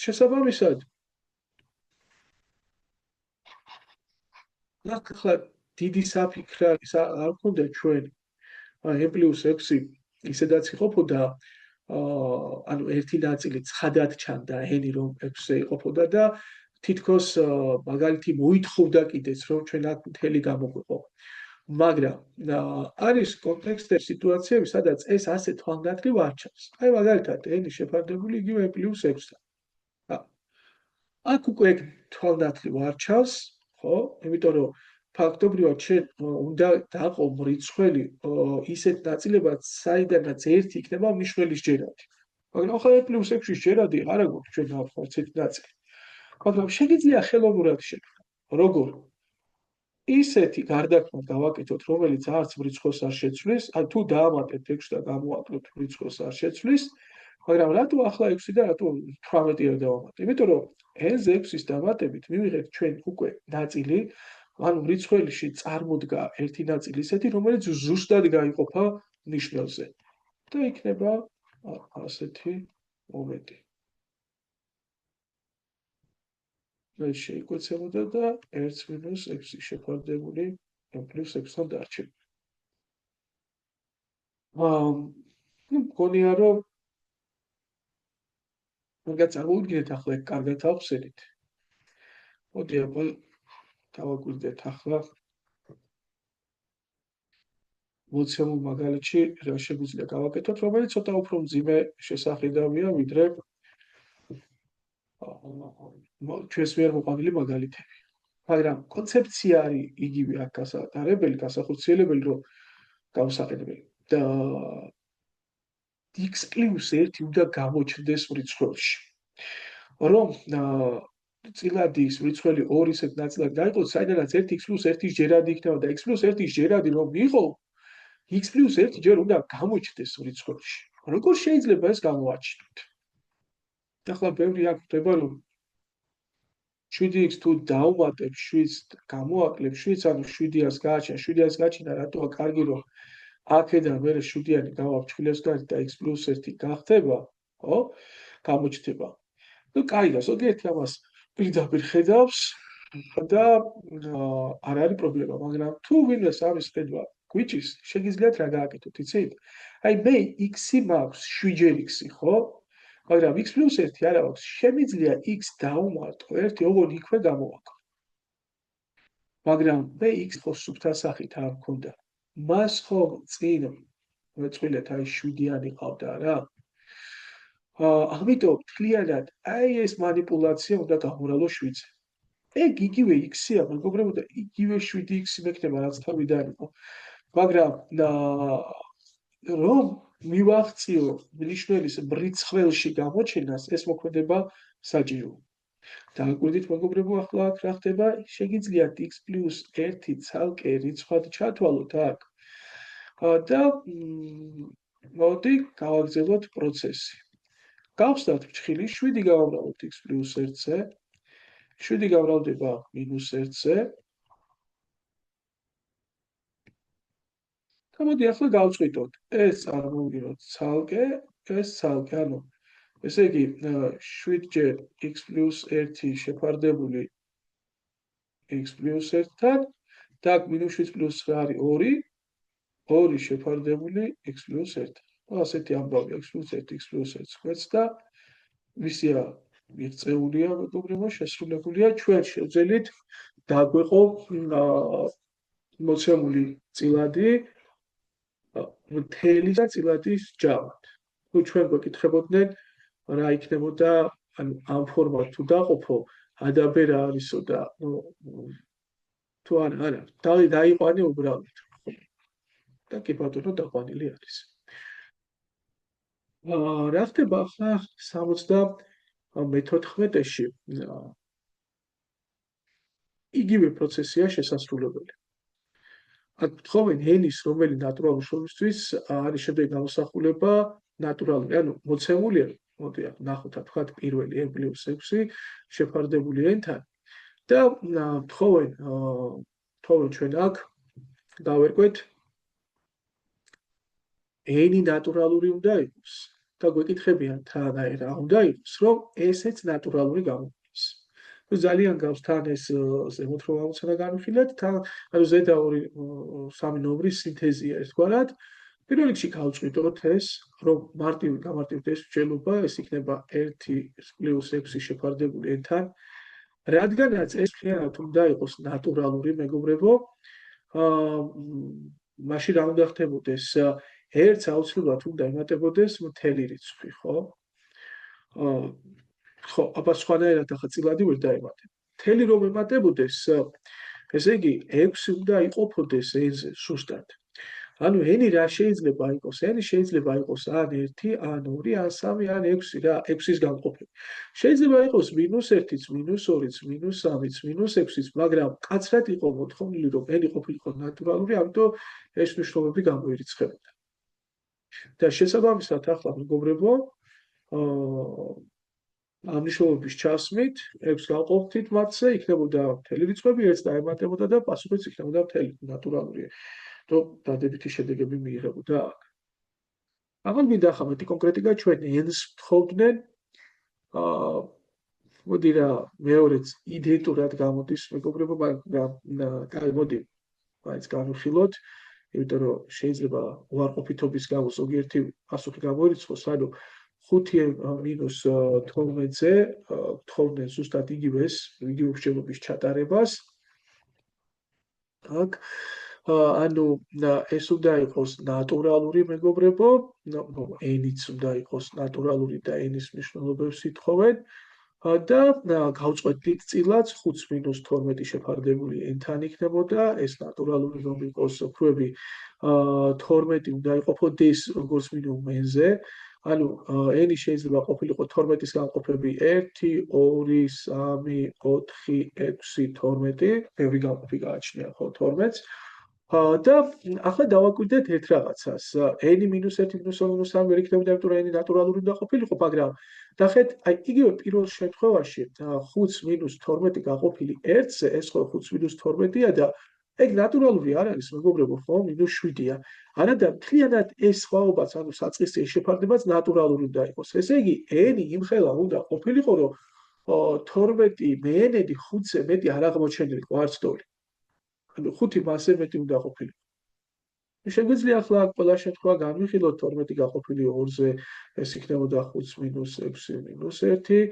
შესაბამისად, ახლა დიდი საფიქრა არ გქონდა ჩვენ n+6 ისედაც იყოფოდა, ანუ ერთი ნაწილი ცხადად ჩანდა n რომ 6-ზე იყოფოდა და თითქოს მაგალითი მოითხოვდა კიდეც რომ ჩვენ აქ მთელი გამოგვიყო. მაგრამ არის კონტექსტები, სიტუაციები, სადაც ეს ასე თვალგანთლივ არ ჩანს. აი მაგალითად n შეფარდებული იგივე n+6-თან. აქ უკვე თვალგანთლივ არ ჩანს, ხო? იმიტომ რომ ფაქტობრივად შენ უნდა დაყო რიცხველი ისეთ ნაწილებად, საიდანაც ერთი იქნება მნიშვნელის ჯერადი. მაგრამ ახლა n+6-ის ჯერადი არა გვაქვს ჩვენ ახლა ესეთი ნაწილი. მაგრამ შეგიძლია ხელოვნურად შეკრა. როგორ? ისეთი გარდაქმნა გავაკეთოთ, რომელიც არც რიცხვს არ შეცვლის, ან თუ დაამატებთ 6 და გამოაკლოთ რიცხვს არ შეცვლის, მაგრამ რატო ახლა 6 და რატო 18 არ დავამატე? იმიტომ რომ n-ზე 6-ის დამატებით მივიღეთ ჩვენ უკვე ნაწილი, ანუ რიცხველში წარმოდგა ერთი ნაწილი ისეთი, რომელიც ზუსტად გაიყოფა ნიშნულზე. და იქნება ასეთი მომენტი. ეს შეიკვეცებოდა და 1-6 შეფარდებული n+6-თან დარჩება. მგონია რომ მაგაც წარმოუდგინეთ ახლა კარგად ავხსენით. მოდი აბა დავაკვირდეთ ახლა მოცემულ მაგალითში რა შეგვიძლია გავაკეთოთ, რომელიც ცოტა უფრო მძიმე შესახედავია, ვიდრე ჩვენს მიერ მოყვანილი მაგალითები. მაგრამ კონცეფცია არის იგივე აქ გასატარებელი, გასახორციელებელი, რომ გამოსაყენებელი. და x+1 უნდა გამოჩნდეს რიცხვებში. რომ წილადის რიცხველი 2 ისეთ ნაწილად გაიყოს, საიდანაც 1x+1-ის ჯერადი იქნება და x+1-ის ჯერადი რომ იყო, x+1 ჯერ უნდა გამოჩნდეს რიცხვებში. როგორ შეიძლება ეს გამოაჩინოთ? ახლა ბევრი აქ ხდება, რომ 7x თუ დავუმატებ 7-ს გამოვაკლებ 7-ს, ანუ 7-ას გააჩენ, 7-ას გაჩინა, რატოა კარგი რომ აქედან მე 7-იანი გავაფრჩხილებს და x + 1 გახდება, ხო? გამოჩნდება. ნუ კაია, ზოგიერთი ამას პირდაპირ ხედავს და არ არის პრობლემა, მაგრამ თუ ვინმეს ამის ხედვა გვიჭირს, შეგიძლიათ რა გააკეთოთ, იცით? აი მე x-ი მაქვს 7-ჯერ x-ი, ხო? მაგრამ x + 1 არა აქვს, შემიძლია x დავუმატო 1, ოღონდ იქვე გამოვაკლო. მაგრამ მე x ხო სუფთა სახით არ მქონდა. მას ხო წინ მეწყვილეთ აი 7-იანი ყავდა რა. ამიტომ თლიანად აი ეს манипуляცია უნდა გამორალო 7-ზე. ეგ იგივე x-ია, მეგობრებო და იგივე 7x მექნება რაც თავიდან იყო. მაგრამ რომ მივახციო ნიშნების ბრიცხველში გამოჩენას, ეს მოქმედება საჭირო. დააკვირდით მეგობრებო, ახლა აქ რა ხდება? შეგიძლიათ x + 1 ცალკე რიცხვად ჩათვალოთ აქ. და მოდი გავაგრძელოთ პროცესი. გავხსნათ ფრჩხილი 7 გავამრავლოთ x + 1-ზე. 7 გამრავლდება -1-ზე. და მოდი ახლა გავწყვიტოთ. ეს წარმოვიდგინოთ ცალკე, ეს ცალკე, ანუ ესე იგი 7-ჯერ x + 1 შეფარდებული x + 1-თან და -7 პლუს რა არის 2, 2 შეფარდებული x + 1. ასეთი ამბავი x + 1, x + 1 ხვეც და ვისია მიღწეულია, მეგობრებო, შესრულებულია. ჩვენ შევძელით დაგვეყო მოცემული წილადი მთელი და წილადის ჯამად. თუ ჩვენ გვეკითხებოდნენ რა იქნებოდა ამ ფორმად თუ დაყოფო, ადაბე რა არისო და თუ არა, დაიყვანე უბრალოდ. და კი ბატონო დაყვანილი არის. რა ხდება ახლა 74-ში? იგივე პროცესია შესასრულებელი. აქ თხოვენ ენის რომელი ნატურალური შრომისთვის არის შედეგი გამოსახულება ნატურალური, ანუ მოცემულია, მოდი აქ ნახოთ, თქვათ პირველი n + 6 შეფარდებული n-თან და თხოვენ ჩვენ აქ დავერკვეთ n-ი ნატურალური უნდა იყოს და გვეკითხებიან თან აი რა უნდა იყოს, რომ ესეც ნატურალური გამოგვიყვანოს. ძალიან გავს თან ეს ზემოთ რომ ამოცანა განვიხილეთ, თან ანუ ზედა 3 ნომრის სინთეზია ერთგვარად. პირველ რიგში გავწყვიტოთ ეს, რომ გამარტივით ეს მსჯელობა, ეს იქნება 1 + 6 შეფარდებული n-თან. რადგანაც ეს მთლიანად უნდა იყოს ნატურალური, მეგობრებო, მაშინ რა უნდა ხდებოდეს? ერთს აუცილებლად უნდა ემატებოდეს მთელი რიცხვი, ხო? ხო, აბა სხვანაირად ახლა წილადი ვერ დაემატებ. მთელი რომ ემატებოდეს, ესე იგი 6 უნდა იყოფოდეს n-ზე ზუსტად. ანუ n-ი რა შეიძლება იყოს? n-ი შეიძლება იყოს ან 1, ან 2, ან 3, ან 6 რა, 6-ის გამყოფები. შეიძლება იყოს -1-იც, -2-იც, -3-იც, -6-იც, მაგრამ კაცრად იყო მოთხოვნილი, რომ n-ი ყოფილიყო ნატურალური, ამიტომ ეს მნიშვნელობები გამოირიცხებოდა. და შესაბამისად ახლა მეგობრებო, ამ მნიშვნელობის ჩასმით, 6 გავყოფთით მათზე, იქნებოდა მთელი რიცხვები, ერთს დაემატებოდა და პასუხიც იქნებოდა მთელი ნატურალური. რომ დადებითი შედეგები მიიღებოდა აქ. აღარ მინდა ახლა მეტი კონკრეტიკა, ჩვენ n-ს ვთხოვდნენ. მოდი რა, მეორეც იდენტურად გამოდის, მეგობრებო, მაგრამ კაი, მოდი მაინც განვიხილოთ, იმიტომ რომ შეიძლება უარყოფითობის გამო ზოგიერთი პასუხი გამოირიცხოს, ანუ 5 - 12-ზე ვთხოვდნენ ზუსტად იგივე მსჯელობის ჩატარებას. აქ ანუ ეს უნდა იყოს ნატურალური, მეგობრებო, n-იც უნდა იყოს ნატურალური და n-ის მნიშვნელობებს ითხოვენ და გავწყვეტით წილად 5 - 12 შეფარდებული n-თან იქნებოდა, ეს ნატურალური რომ იყოს ქვები 12 უნდა იყოფოდეს როგორც მინიმუმ n-ზე, ანუ n-ი შეიძლება ყოფილიყო 12-ის გამყოფები 1, 2, 3, 4, 6, 12, ბევრი გამყოფი გააჩნია ხო 12-ს. და ახლა დავაკვირდეთ ერთ რაღაცას. n-1 -1 -3 ვერ იქნებოდა, იმიტომ რომ n ნატურალური უნდა ყოფილიყო, მაგრამ ნახეთ, აი იგივე პირველ შემთხვევაში 5 - 12 გაყოფილი 1-ზე, ეს ხო 5 - 12-ია და ეგ ნატურალური არ არის, მეგობრებო, ხო? -7-ია. არადა მთლიანად ეს სხვაობაც, ანუ საწყისი შეფარდებაც ნატურალური უნდა იყოს. ესე იგი, n იმხელა უნდა ყოფილიყო, რომ 12 მეენედი 5-ზე მეტი არ აღმოჩენილიყო არც დოლი. ანუ 5 მასზე მეტი უნდა ყოფილიყო. შეგვიძლია ახლა ყველა შემთხვევა განვიხილოთ 12 გაყოფილი 2-ზე, ეს იქნებოდა 5 - 6 - 1,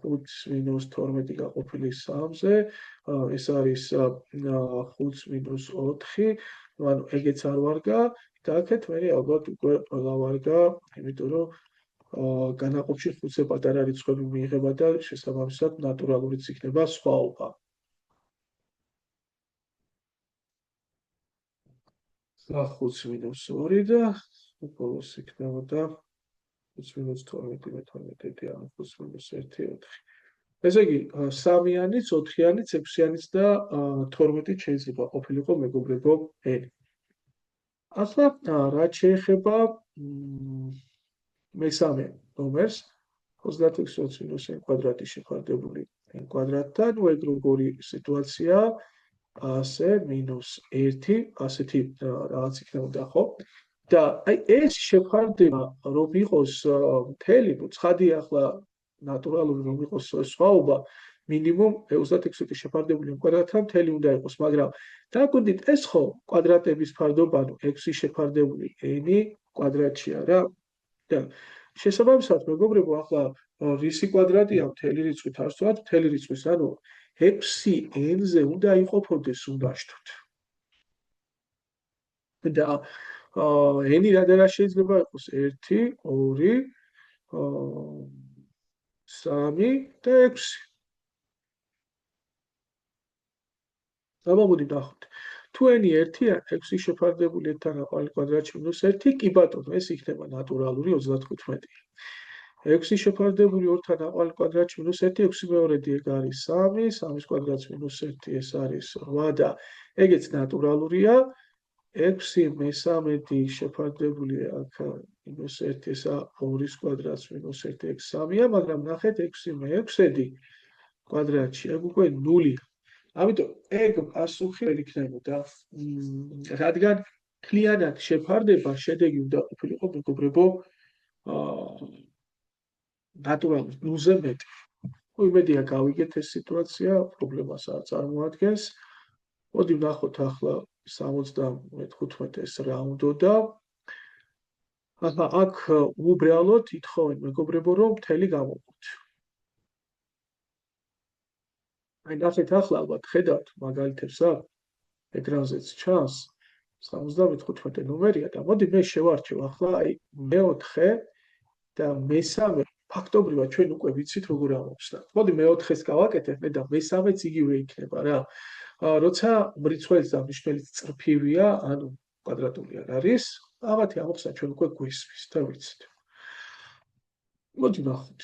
5 - 12 გაყოფილი 3-ზე, ეს არის 5 - 4, ანუ ეგეც არ ვარგა, და აქეთ მე ალბათ უკვე ყველა ვარგა, იმიტომ რომ განაყოფში 5-ზე პატარა რიცხვები მიიღება და შესაბამისად ნატურალურიც იქნება სხვაობა. და 5 - 2 და ბოლოს იქნებოდა 5 - 12 მე 12-ი, ანუ 5 - 1 4. ესე იგი, 3-იანიც, 4-იანიც, 6-იანიც და 12-ით შეიძლება ყოფილიყო, მეგობრებო, n. ახლა რაც შეეხება მესამე ნომერს, 36 - n კვადრატი შეფარდებული n კვადრატთან, ნუ ეგ როგორი სიტუაციაა, ასე -1, ასეთი რაღაც იქნებოდა, ხო? და აი ეს შეფარდება რომ იყოს მთელი, ну ცხადია ახლა ნატურალური რომ იყოს სხვაობა, მინიმუმ 36 შეფარდებული კვადრატთან მთელი უნდა იყოს, მაგრამ დაგვიდით ეს ხო კვადრატების ფარდობა, ანუ 6 შეფარდებული n კვადრატია რა. და შესაბამისად, მეგობრებო, ახლა რისი კვადრატია მთელი რიცხვით, არ ვთქვათ, მთელი რიცხვის, ანუ 6 n-ზე უნდა იყოფოდეს უდაშთოთ. და n-ი რა შეიძლება იყოს? 1, 2, 3 და 6. ამოდი ნახოთ. თუ n-ი 1-ია, 6 შეფარდებული n-თან აყვალი კვადრატში -1, კი ბატონო, ეს იქნება ნატურალური 35. 6 შეფარდებული 2-თან აყვალი კვადრატში -1, 6 მეორედი ეგ არის 3, 3-ის კვადრატს -1 ეს არის 8 და ეგეც ნატურალურია. 6 მესამედი შეფარდებული აქ -1 ესა 2-ის კვადრატს -1 ეგ 3-ია, მაგრამ ნახეთ 6 მე-6 კვადრატში ეგ უკვე 0-ია. ამიტომ ეგ პასუხი ვერ იქნებოდა, რადგან მთლიანად შეფარდება, შედეგი უნდა ყოფილიყო, მეგობრებო, ნატურალურ 0-ზე მეტი. იმედია გავიგეთ ეს სიტუაცია, პრობლემას არ წარმოადგენს. მოდი ვნახოთ ახლა 75-ეს რა უნდოდა. ახლა აქ უბრალოდ ითხოვენ, მეგობრებო, რომ მთელი გამოვყოთ. აი ნახეთ ახლა ალბათ ხედავთ მაგალითებს რა, ეკრანზეც ჩანს 75-15 ნომერია და მოდი მე შევარჩევ ახლა აი მე-4 და მე-3 ფაქტობრივად ჩვენ უკვე ვიცით როგორ ამოვხსნათ. მოდი მე-4-ს გავაკეთებ მე და მე-3-ც იგივე იქნება რა. როცა მრიცხველი და მნიშვნელიც წრფივია, ანუ კვადრატული არ არის, ამათი ამოხსნა ჩვენ უკვე გვისმის და ვიცით. მოდი ნახოთ.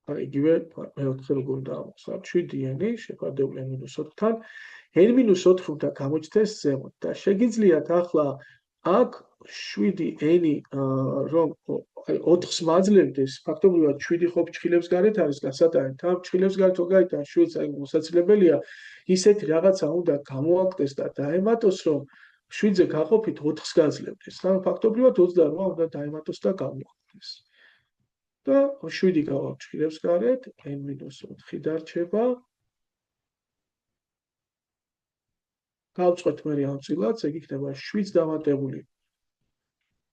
აი იგივე მე-4 როგორ უნდა ამოხსნათ? 7-იანი შეფარდებული n-4-თან, n-4 უნდა გამოჩნდეს ზემოთ და შეგიძლიათ ახლა აქ 7n-ი რომ 4-ს მაძლევდეს, ფაქტობრივად 7 ხო ფრჩხილებს გარეთ არის გასატანით, ამ ფრჩხილებს გარეთ რო გაიტან 7-ს აი მოსაცილებელია, ისეთი რაღაცა უნდა გამოაკდეს და დაემატოს, რომ 7-ზე გაყოფით 4-ს გაძლევდეს. ანუ ფაქტობრივად 28 უნდა დაემატოს და გამოაკდეს. და 7 გავაფრჩხილებს გარეთ, n-4 დარჩება. გავწყვეტ მე ამ წილად, ეგ იქნება 7 დამატებული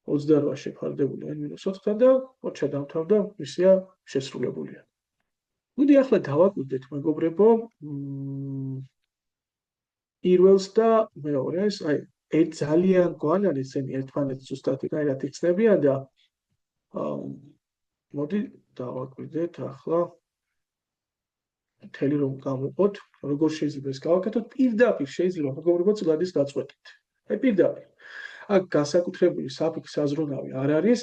28 შეფარდებული n-4-თან და მოჩა დამთავრდა, ისია შესრულებულია. მოდი ახლა დავაკვირდეთ, მეგობრებო, პირველს და მეორეს, აი ძალიან გვანან ესენი ერთმანეთს ზუსტად რაად იხსნებიან და მოდი დავაკვირდეთ ახლა მთელი რომ გავუყოთ, როგორ შეიძლება ეს გავაკეთოთ, პირდაპირ შეიძლება მეგობრებო წლადის გაწყვეტით. აი პირდაპირ. აქ განსაკუთრებული საფიქს აზროვნავი არ არის,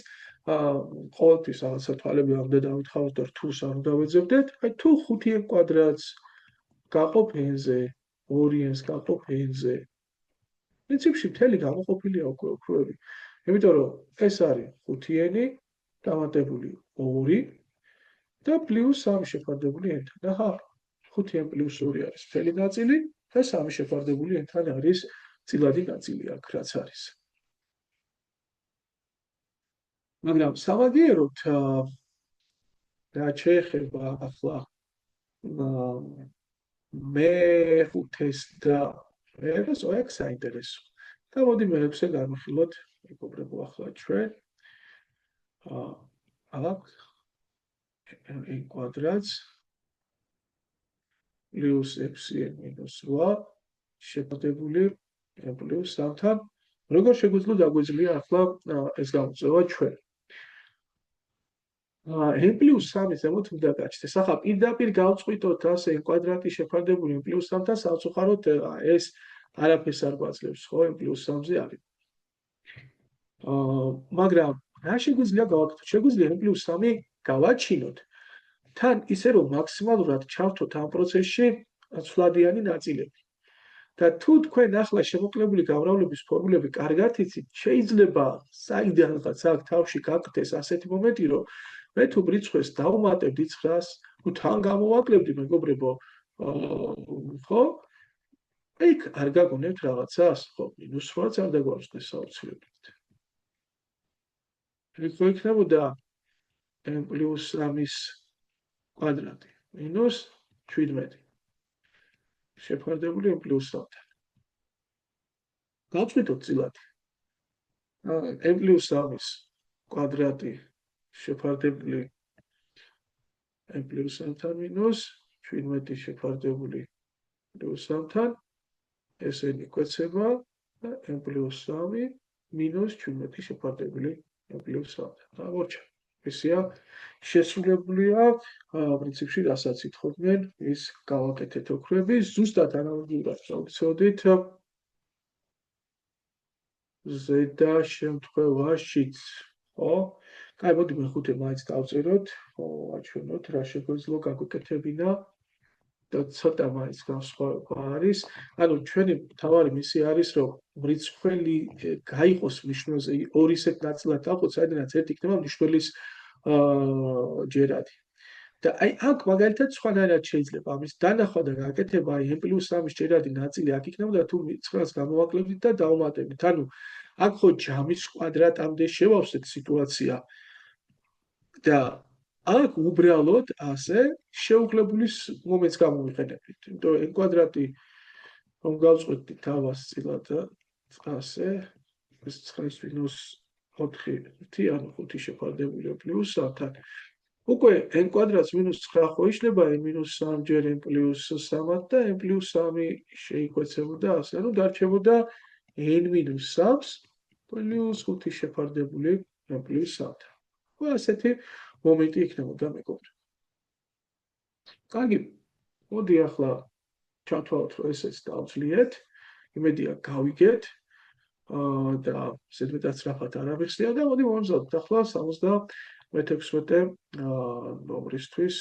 ყოველთვის რაღაცა თვალები არ უნდა დავითხოვოთ და რთულს არ უნდა ვეძებდეთ. აი თუ 5 კვადრატს გაყოფ n-ზე, 2-ს გაყოფ n-ზე. პრინციპში მთელი გამოყოფილია უკვე ოქროები. იმიტომ რომ ეს არის 5n დამატებული 2 და პლუს 3 შეფარდებული n-თან. ახლა 5n პლუს 2 არის მთელი ნაწილი და 3 შეფარდებული n-თან არის წილადი ნაწილი აქ რაც არის. მაგრამ სამაგიეროდ რაც შეეხება ახლა მე-5-ს და მე-6-ს აქ საინტერესო. და მოდი მე-6-ზე განვიხილოთ, მეგობრებო, ახლა ჩვენ აქ n კვადრატს პლუს 6n მინუს 8 შეფარდებული n პლუს 3-თან. როგორ შეგვიძლია დაგვეძლია ახლა ეს გამოწვევა ჩვენ? n პლუს 3 ზემოთ უნდა გაჩნდეს. ახლა პირდაპირ გავწყვიტოთ ასე n კვადრატი შეფარდებული n პლუს 3-თან, სამწუხაროდ ეს არაფერს არ გვაძლევს, ხო? n პლუს 3-ზე არის. მაგრამ რა შეგვიძლია გავაკეთოთ? შეგვიძლია n პლუს 3 გავაჩინოთ. თან ისე რომ მაქსიმალურად ჩავთოთ ამ პროცესში ცვლადიანი ნაწილები. და თუ თქვენ ახლა შემოკლებული გამრავლების ფორმულები კარგად იცით, შეიძლება საიდანღაც აქ თავში გაკეთდეს ასეთი მომენტი, რომ მე თუ ბრიცხვეს დავუმატებდი 9-ს, თუ თან გამოვაკლებდი, მეგობრებო, ხო? იქ არ გაგონებთ რაღაცას, ხო, -8-ს არ დაგვაჩნდეს საოცრებით. იქ იქნებოდა n პლუს 3-ის კვადრატი მინუს 17 შეფარდებული n პლუს 3-თან. გავწყვიტოთ წილადი. n პლუს 3-ის კვადრატი შეფარდებული n პლუს 3-თან მინუს 17 შეფარდებული პლუს 3-თან ესე იკვეცება და n პლუს 3 მინუს 17 შეფარდებული n პლუს 3-თან. აღმოჩნდა. ესეა შესრულებულია პრინციპში, რასაც ითხოვდნენ, ის გავაკეთეთ ოქროები, ზუსტად ანალოგიურად გავცოდით ზედა შემთხვევაშიც, ხო? კაი, მოდი მე-5 მაინც დავწეროთ, ხო, აჩვენოთ რა შეგვეძლო გაგვეკეთებინა და ცოტა მაინც განსხვავება არის. ანუ ჩვენი მთავარი მისია არის, რომ მრიცხველი გაიყოს მნიშვნელზე 2 ისეთ ნაწილად დაყოთ, საიდანაც ერთი იქნება მნიშვნელის ჯერადი. და აი აქ მაგალითად სხვანაირად შეიძლება ამის დანახვა და გაკეთება, აი n პლუს 3-ის ჯერადი ნაწილი აქ იქნებოდა თუ 9-ს გამოვაკლებდით და დავუმატებდით. ანუ აქ ხო ჯამის კვადრატამდე შევავსეთ სიტუაცია და აქ უბრალოდ ასე შეუღლებულის მომენტს გამოვიყენებთ. იმიტომ n კვადრატი რომ გავწყვეტით თავას წილად ასე ეს 9 მინუს 4 ანუ 5 შეფარდებული პლუს 3-თან. უკვე n კვადრატს მინუს 9 ხო იშლება n მინუს 3 ჯერ n პლუს 3 და n პლუს 3 შეიკვეცებოდა ასე. ანუ დარჩებოდა n მინუს 3 პლუს 5 შეფარდებული n პლუს 3-თან. ხო, ასეთი მომენტი იქნებოდა, მეგობრებო. კარგი, მოდი ახლა ჩავთვალოთ, რომ ესეც დავძლიეთ. იმედია გავიგეთ და ზედმეტად სწრაფად არ აღიხსნია და მოდი მომზადოთ ახლა 76 ნომრისთვის,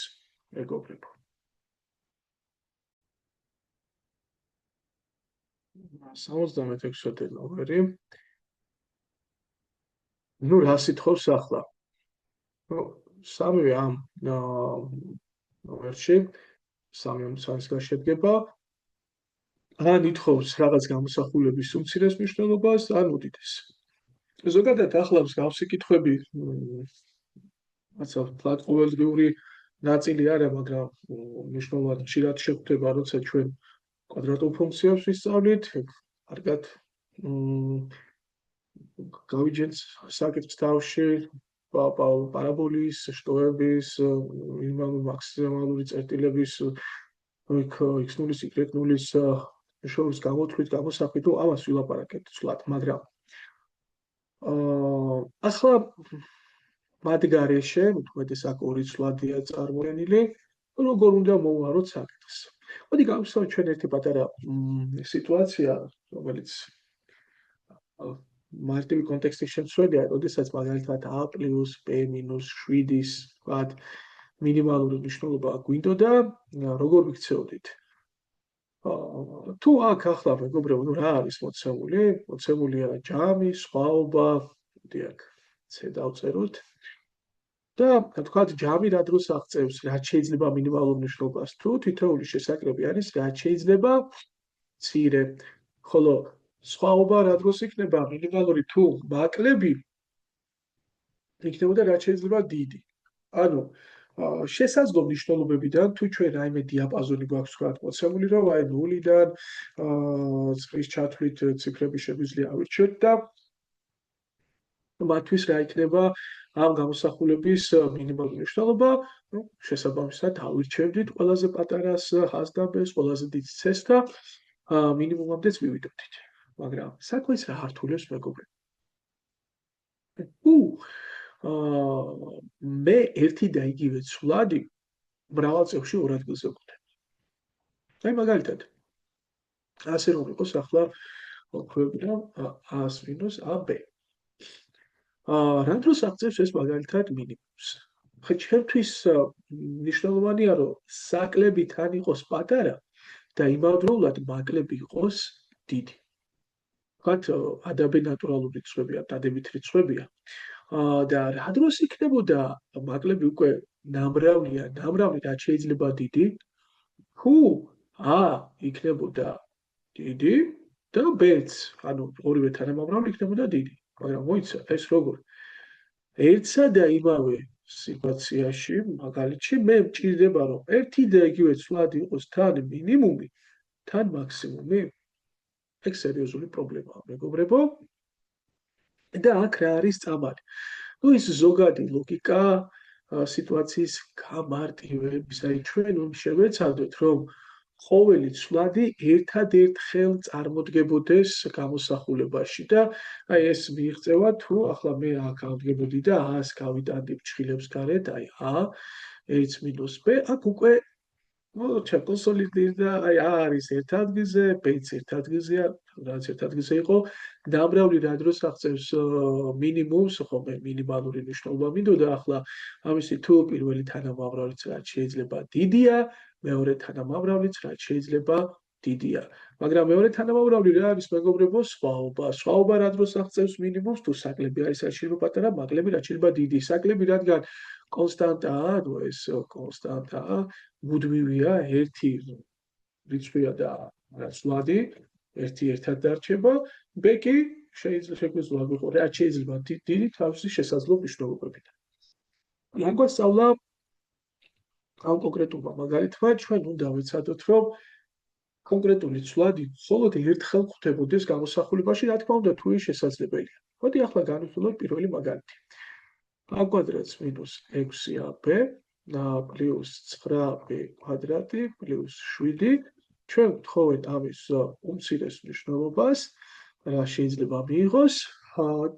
მეგობრებო. 76 ნომერი. ნუ რას ითხოვს ახლა? სამივე ამ ნომერში, სამი ამის შედგება. ან ითხოვს რაღაც გამოსახულების უმცირეს მნიშვნელობას, ან უდიდეს. ზოგადად ახლა მსგავსი კითხვები ასე ვთქვათ, ყოველდღიური ნაწილი არა, მაგრამ მნიშვნელოვნად ხშირად შეხვდება, როცა ჩვენ კვადრატულ ფუნქციებს ვისწავლით, კარგად გავიჯენთ საკითხს თავში, პარაბოლის, შტოების, მინიმალური მაქსიმალური წერტილების, x0-ის, y0-ის შორის გამოთვლით, გამოსახვით, ამას ვილაპარაკეთ ცვლად, მაგრამ ახლა მათ გარეშე, უმეტეს აქ ორი ცვლადია წარმოენილი, როგორ უნდა მოვაროთ საკითხს. მოდი გავხსენოთ ჩვენ ერთი პატარა სიტუაცია, რომელიც მარტივი კონტექსტის შემცველია, როდესაც მაგალითად a პლუს b მინუს 7-ის ვთქვათ მინიმალური მნიშვნელობა გვინდოდა, როგორ ვიქცეოდით? თუ აქ ახლა მეგობრებო, ნუ რა არის მოცემული? მოცემულია ჯამი, სხვაობა, მოდი აქ ცე დავწეროთ. და თქვათ ჯამი რა დროს აღწევს, რაც შეიძლება მინიმალურ მნიშვნელობას, თუ თითოეული შესაკრები არის, რაც შეიძლება მცირე. ხოლო სხვაობა რა დროს იქნება მინიმალური თუ მაკლები იქნებოდა რაც შეიძლება დიდი. ანუ შესაძლო მნიშვნელობებიდან თუ ჩვენ რაიმე დიაპაზონი გვაქვს თქვათ მოცემული, რომ აი 0-დან წრის ჩათვლით ციფრები შეგვიძლია ავირჩიოთ და მათთვის რა იქნება ამ გამოსახულების მინიმალური მნიშვნელობა, ну, შესაბამისად ავირჩევდით ყველაზე პატარას ჰასდაბეს, ყველაზე დიდ ცეს და მინიმუმამდეც მივიდოდით. მაგრამ საქმეს რა ართულებს მეგობრებო? მე ერთი და იგივე ცვლადი მრავალ წევში ორ ადგილზე ვქნები. აი მაგალითად, ასე რომ იყოს ახლა ვქვევია a-ab. რა დროს აღწევს ეს მაგალითად მინიმუმს? ხა ჩემთვის მნიშვნელოვანია რომ საკლები თან იყოს პატარა და იმავდროულად მაკლები იყოს დიდი. ვთქვათ, ადაბე ნატურალური რიცხვებია, დადებით რიცხვებია. და რა დროს იქნებოდა მაკლები უკვე ნამრავლია, ნამრავლი რაც შეიძლება დიდი, თუ იქნებოდა დიდი და b-ც, ანუ ორივე თანამამრავლი იქნებოდა დიდი. მაგრამ მოიცა ეს როგორ? ერთსა და იმავე სიტუაციაში, მაგალითში, მე მჭირდება რომ ერთი და იგივე ცვლადი იყოს თან მინიმუმი, თან მაქსიმუმი. ეგ სერიოზული პრობლემაა, მეგობრებო. და აქ რა არის წამალი? ну ის ზოგადი ლოგიკა სიტუაციის გამარტივების, აი ჩვენ შევეცადოთ რომ ყოველი ცვლადი ერთადერთ ხელ წარმოდგებოდეს გამოსახულებაში და აი ეს მიიღწევა თუ ახლა მე აქ ავდგებოდი და a-ს გავიტანდი ფრჩხილებს გარეთ, აი a h - b, აქ უკვე ჩაკონსოლიდირდა, აი a არის ერთ ადგილზე, b-ც ერთ ადგილზეა, რაც ერთ ადგილზე იყო, ნამრავლი რა დროს აღწევს მინიმუმს, ხოლმე მინიმალური მნიშვნელობა მინდოდა, ახლა ამისი თუ პირველი თანამამრავლიც რაც შეიძლება დიდია, მეორე თანამამრავლიც რაც შეიძლება დიდია. მაგრამ მეორე თანამამრავლი რა არის მეგობრებო? სხვაობა. სხვაობა რა დროს აღწევს მინიმუმს, თუ საკლები არის რაც შეიძლება პატარა, მაკლები რაც შეიძლება დიდი. საკლები რადგან კონსტანტაა, ну ეს კონსტანტაა, მუდმივია, ერთი რიცხვია და ცვლადი, ერთი ერთად დარჩება, b კი შეგვიძლია ვიყო რაც შეიძლება დიდი თავისი შესაძლო მნიშვნელობებით. რა გვასწავლა ამ კონკრეტულმა მაგალითმა, ჩვენ უნდა ვიცადოთ, რომ კონკრეტული ცვლადი მხოლოდ ერთხელ ხვდებოდეს გამოსახულებაში, რა თქმა უნდა, თუ ის შესაძლებელია. მოდი ახლა განვიხილოთ პირველი მაგალითი. a კვადრატს მინუს 6ab პლუს 9b კვადრატი პლუს 7. ჩვენ ვთხოვეთ ამის უმცირეს მნიშვნელობას, რა შეიძლება მიიღოს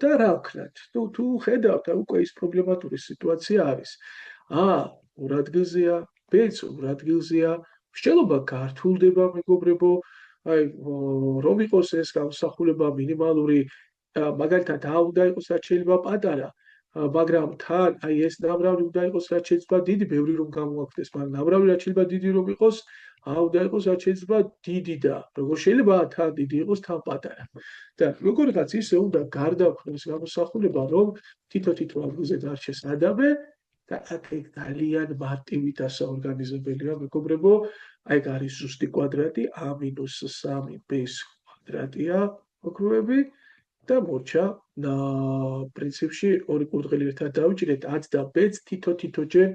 და რა ვქნათ. თუ ხედავთ, უკვე ის პრობლემატური სიტუაცია არის. ორ ადგილზეა, b-ც ორ ადგილზეა, მსჯელობა გართულდება, მეგობრებო, აი რომ იყოს ეს გამოსახულება მინიმალური, მაგალითად a უნდა იყოს რაც შეიძლება პატარა, მაგრამ თან აი ეს ნამრავლი უნდა იყოს რაც შეიძლება დიდი, ბევრი რომ გამოაქვდეს, მაგრამ ნამრავლი რაც შეიძლება დიდი რომ იყოს, უნდა იყოს რაც შეიძლება დიდი და როგორ შეიძლება თან დიდი იყოს, თან პატარა. და როგორღაც ისე უნდა გარდაქმნას გამოსახულება, რომ თითო ადგილზე დარჩეს ადაბე და აქ ძალიან მარტივი დასაორგანიზებელია, მეგობრებო, აი ეგ არის ზუსტი კვადრატი a-3b-ს კვადრატია, მოკლეები და მორჩა პრინციპში ორი კურდღელი ერთად დავიჭირეთ, a-ც და b-ც თითო-თითოჯერ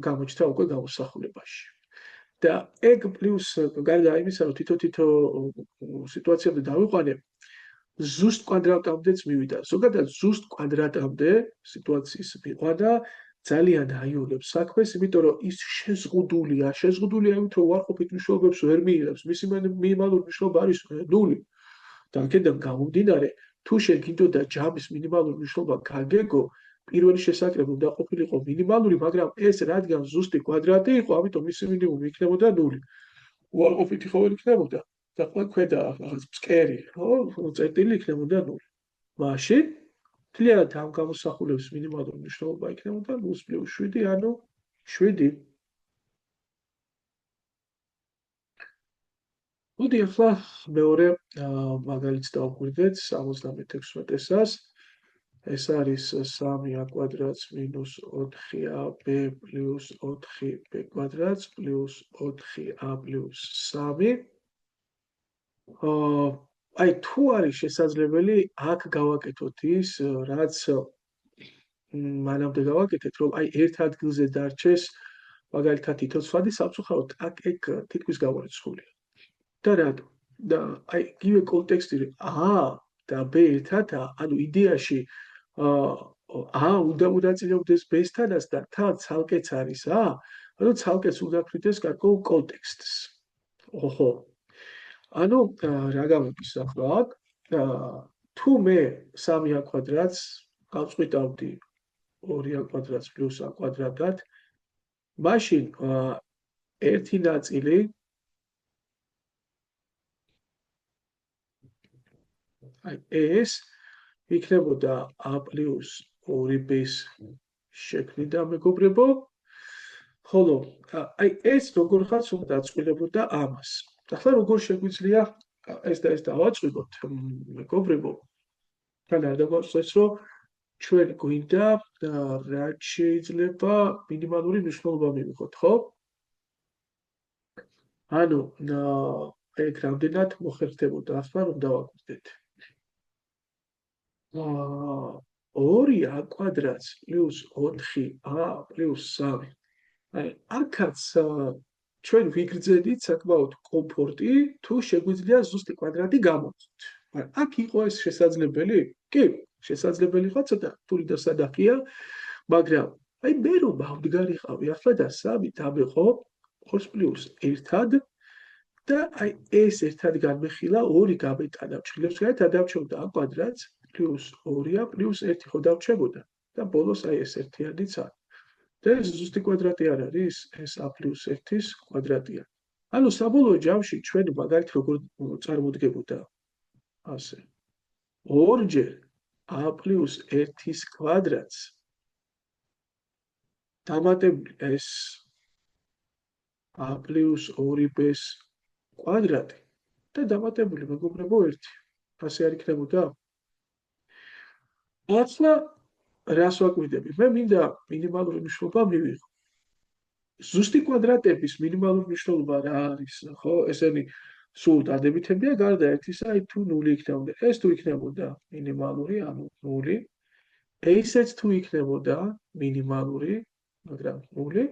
გამოჩნდა უკვე გამოსახულებაში. და ეგ პლუს გარდა იმისა, რომ თითო-თითო სიტუაციამდე დავიყვანე, ზუსტ კვადრატამდეც მივიდა. ზოგადად ზუსტ კვადრატამდე სიტუაციის მიყვანა ძალიან აიოლებს საქმეს, იმიტომ რომ ის შეზღუდულია იმით, რომ უარყოფით მნიშვნელობებს ვერ მიიღებს, მისი მინიმალური მნიშვნელობა არის 0. და აქედან გამომდინარე, თუ შენ გინდოდა ჯამის მინიმალური მნიშვნელობა გაგეგო, პირველი შესაკრები უნდა ყოფილიყო მინიმალური, მაგრამ ეს რადგან ზუსტი კვადრატი იყო, ამიტომ მისი მინიმუმი იქნებოდა 0. უარყოფითი ხო ვერ იქნებოდა? და ქვედა რაღაც ფსკერი, ხო? წერტილი იქნებოდა 0. მაშინ მთლიანად ამ გამოსახულების მინიმალური მნიშვნელობა იქნებოდა 0+7, ანუ 7. მოდი ახლა მეორე მაგალითს დავგვირდეთ 76-ას. ეს არის 3a კვადრატს მინუს 4ab პლუს 4b კვადრატს პლუს 4a პლუს 3. აი თუ არის შესაძლებელი აქ გავაკეთოთ ის, რაც მანამდე გავაკეთეთ, რომ აი ერთ ადგილზე დარჩეს მაგალითად თითოცხადი სამწუხაროდ აქ ეგ თითქმის გავარცხულია. და რატო? და აი იგივე კონტექსტი a და b ერთადაა, ანუ იდეაში a უნდა მონაწილეობდეს b-სთანაც და თან ცალკეც არის a, ანუ ცალკეც უნდა ქმნიდეს გარკვეულ კონტექსტს. ოჰო. ანუ რა გამიგის ახლა აქ? თუ მე 3a კვადრატს გავწყვიტავდი 2a კვადრატს პლუს a კვადრატად, მაშინ ერთი ნაწილი აი ეს იქნებოდა a პლუს 2b-ს შექმნიდა მეგობრებო, ხოლო აი ეს როგორღაც უნდა აწყვილებოდა ამას. ახლა როგორ შეგვიძლია ეს და ეს დავაწყვიტოთ, მეგობრებო? თან არ დაგვაწყდეს, რომ ჩვენ გვინდა რაც შეიძლება მინიმალური მნიშვნელობა მივიღოთ, ხო? ანუ ეგ რამდენად მოხერხდებოდა ახლა რომ დავაკვირდეთ. 2a კვადრატს პლუს 4a პლუს 3. აი, აქაც ჩვენ ვიგრძედით საკმაოდ კომფორტი, თუ შეგვიძლია ზუსტი კვადრატი გამოვხოთ. მაგრამ აქ იყო ეს შესაძლებელი? კი, შესაძლებელი იყო, ცოტა რთული და სადახია, მაგრამ აი მე რომ ავდგარიყავი ახლა და 3 დავეყო 2 პლუს 1-ად და აი ეს ერთად განმეხილა 2 გამეტანა ჩხილებს გარეთ ადავჩევდა a კვადრატს პლუს 2a პლუს 1 ხო დავჩებოდა და ბოლოს აი ეს ერთიანიც არის. და ეს ზუსტი კვადრატი არ არის, ეს a პლუს 1-ის კვადრატია. ანუ საბოლოო ჯამში ჩვენ მაგალითად როგორ წარმოდგებოდა ასე. 2-ჯერ a პლუს 1-ის კვადრატს დამატებული ეს a პლუს 2b-ს კვადრატი და დამატებული მეგობრებო 1. ასე არ იქნებოდა? ახლა რას ვაკვირდები? მე მინდა მინიმალური მნიშვნელობა მივიღო. ზუსტი კვადრატების მინიმალური მნიშვნელობა რა არის, ხო? ესენი სულ დადებითებია გარდა ერთისა, აი თუ 0 იქნებოდა. ეს თუ იქნებოდა მინიმალური, ანუ 0. ესეც თუ იქნებოდა მინიმალური, მაგრამ 0,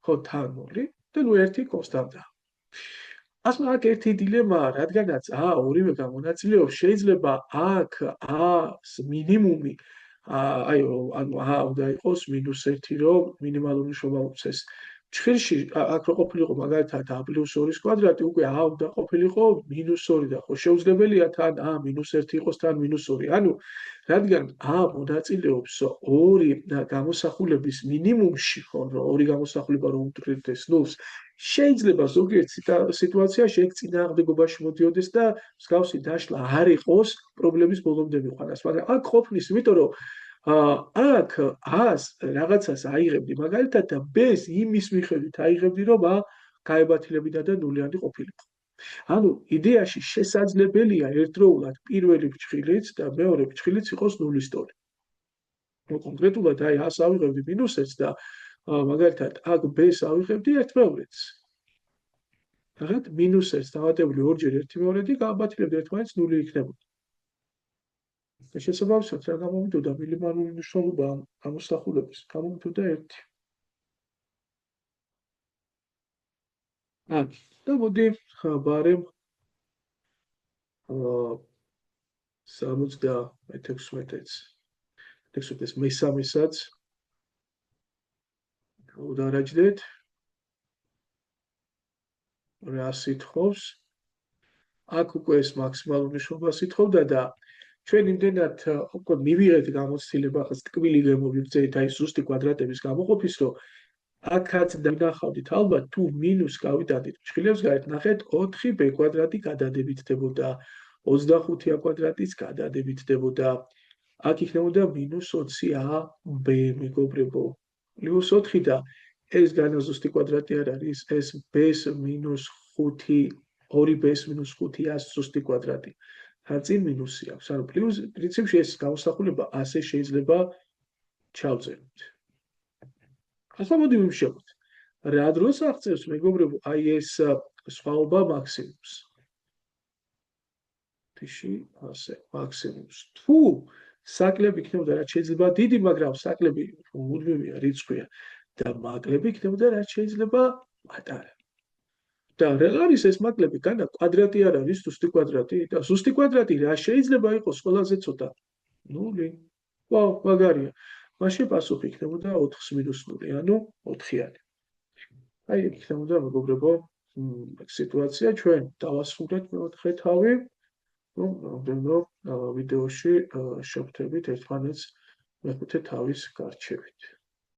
ხო, თან 0 და ნუ 1 კონსტანტა. ახლა აქ ერთი დილემაა, რადგანაც ორივე გამონაწილეობს, შეიძლება აქ a-ს მინიმუმი აი ანუ a უნდა იყოს -1, რომ მინიმალური მნიშვნელობა მოწეს. ჩხირში აქ რო ყოფილიყო მაგალითად a პლუს 2-ის კვადრატი, უკვე a უნდა ყოფილიყო -2 და ხო შეუძლებელია თან a -1 იყოს თან -2. ანუ რადგან a მონაწილეობს 2 გამოსახულების მინიმუმში, ხო, რომ 2 გამოსახულება რომ უტვირთდეს 0-ს, შეიძლება ზოგიერთ სიტუაციაში ეგ წინააღმდეგობაში მოდიოდეს და მსგავსი დაშლა არ იყოს პრობლემის ბოლომდე მიყვანას. მაგრამ აქ ყოფნის, იმიტომ რომ აქ a-ს რაღაცას აიღებდი მაგალითად და b-ს იმის მიხედვით აიღებდი, რომ a გაებათილებინა და ნულიანი ყოფილიყო. ანუ იდეაში შესაძლებელია ერთდროულად პირველი ფრჩხილიც და მეორე ფრჩხილიც იყოს 0-ის ტოლი. კონკრეტულად აი a-ს ავიღებდი -1-ს და მაგალითად აქ b-ს ავიღებდი 1/2-ს. რაღაც -1-ს დავატებული 2-ჯერ 1/2 გააბათილებდი ერთმანეთს 0 იქნებოდა. და შესაბამისად რა გამომიდოდა მინიმალური მნიშვნელობა გამოსახულების, გამომიდოდა 1. და მოდი ბარემ 76-ს მესამესაც udaraჯდეთ. რა სიტყობს? აქ უკვე ეს მაქსიმალური მნიშვნელობა სიტყობდა და ჩვენ იმდენად უკვე მივიღეთ გამოცდილება, ახლა ტკბილი გემოვიგრძეთ აი ზუსტი კვადრატების გამოყოფის, რომ აქაც დანახავდით ალბათ თუ მინუს გავიტანით ფრჩხილებს გარეთ, ნახეთ 4b კვადრატი გადადებით ხდებოდა, 25a კვადრატიც გადადებით ხდებოდა. აქ იქნებოდა -20ab მეგობრებო. +4 და ეს განაზუსტი კვადრატი არ არის, ეს b-ს -5 2b-ს მინუს 5-ას ზუსტი კვადრატი. თან წინ მინუსი აქვს. ანუ პრინციპში ეს გამოსახულება ასე შეიძლება ჩავწეროთ. ახლა მოდი ვიმშევოთ. რა დროს აღწევს მეგობრებო აი ეს სხვაობა მაქსიმუმს? თიში ასე მაქსიმუმს. თუ საკლები იქნებოდა რაც შეიძლება დიდი, მაგრამ საკლები მუდმივია, რიცხვია და მაკლები იქნებოდა რაც შეიძლება პატარა. და რა არის ეს მაკლები? განა კვადრატი არ არის, ზუსტი კვადრატი და ზუსტი კვადრატი რა შეიძლება იყოს ყველაზე ცოტა? 0. ვაუ, მაგარია. მაშინ პასუხი იქნებოდა 4-0, ანუ 4-იანი. აი, იქნებოდა მეგობრებო, სიტუაცია ჩვენ დავასრულეთ მეოთხე თავი. ნუ, რამდენო ვიდეოში შევხვდებით ერთმანეთს მეხუთე თავის გარჩევით.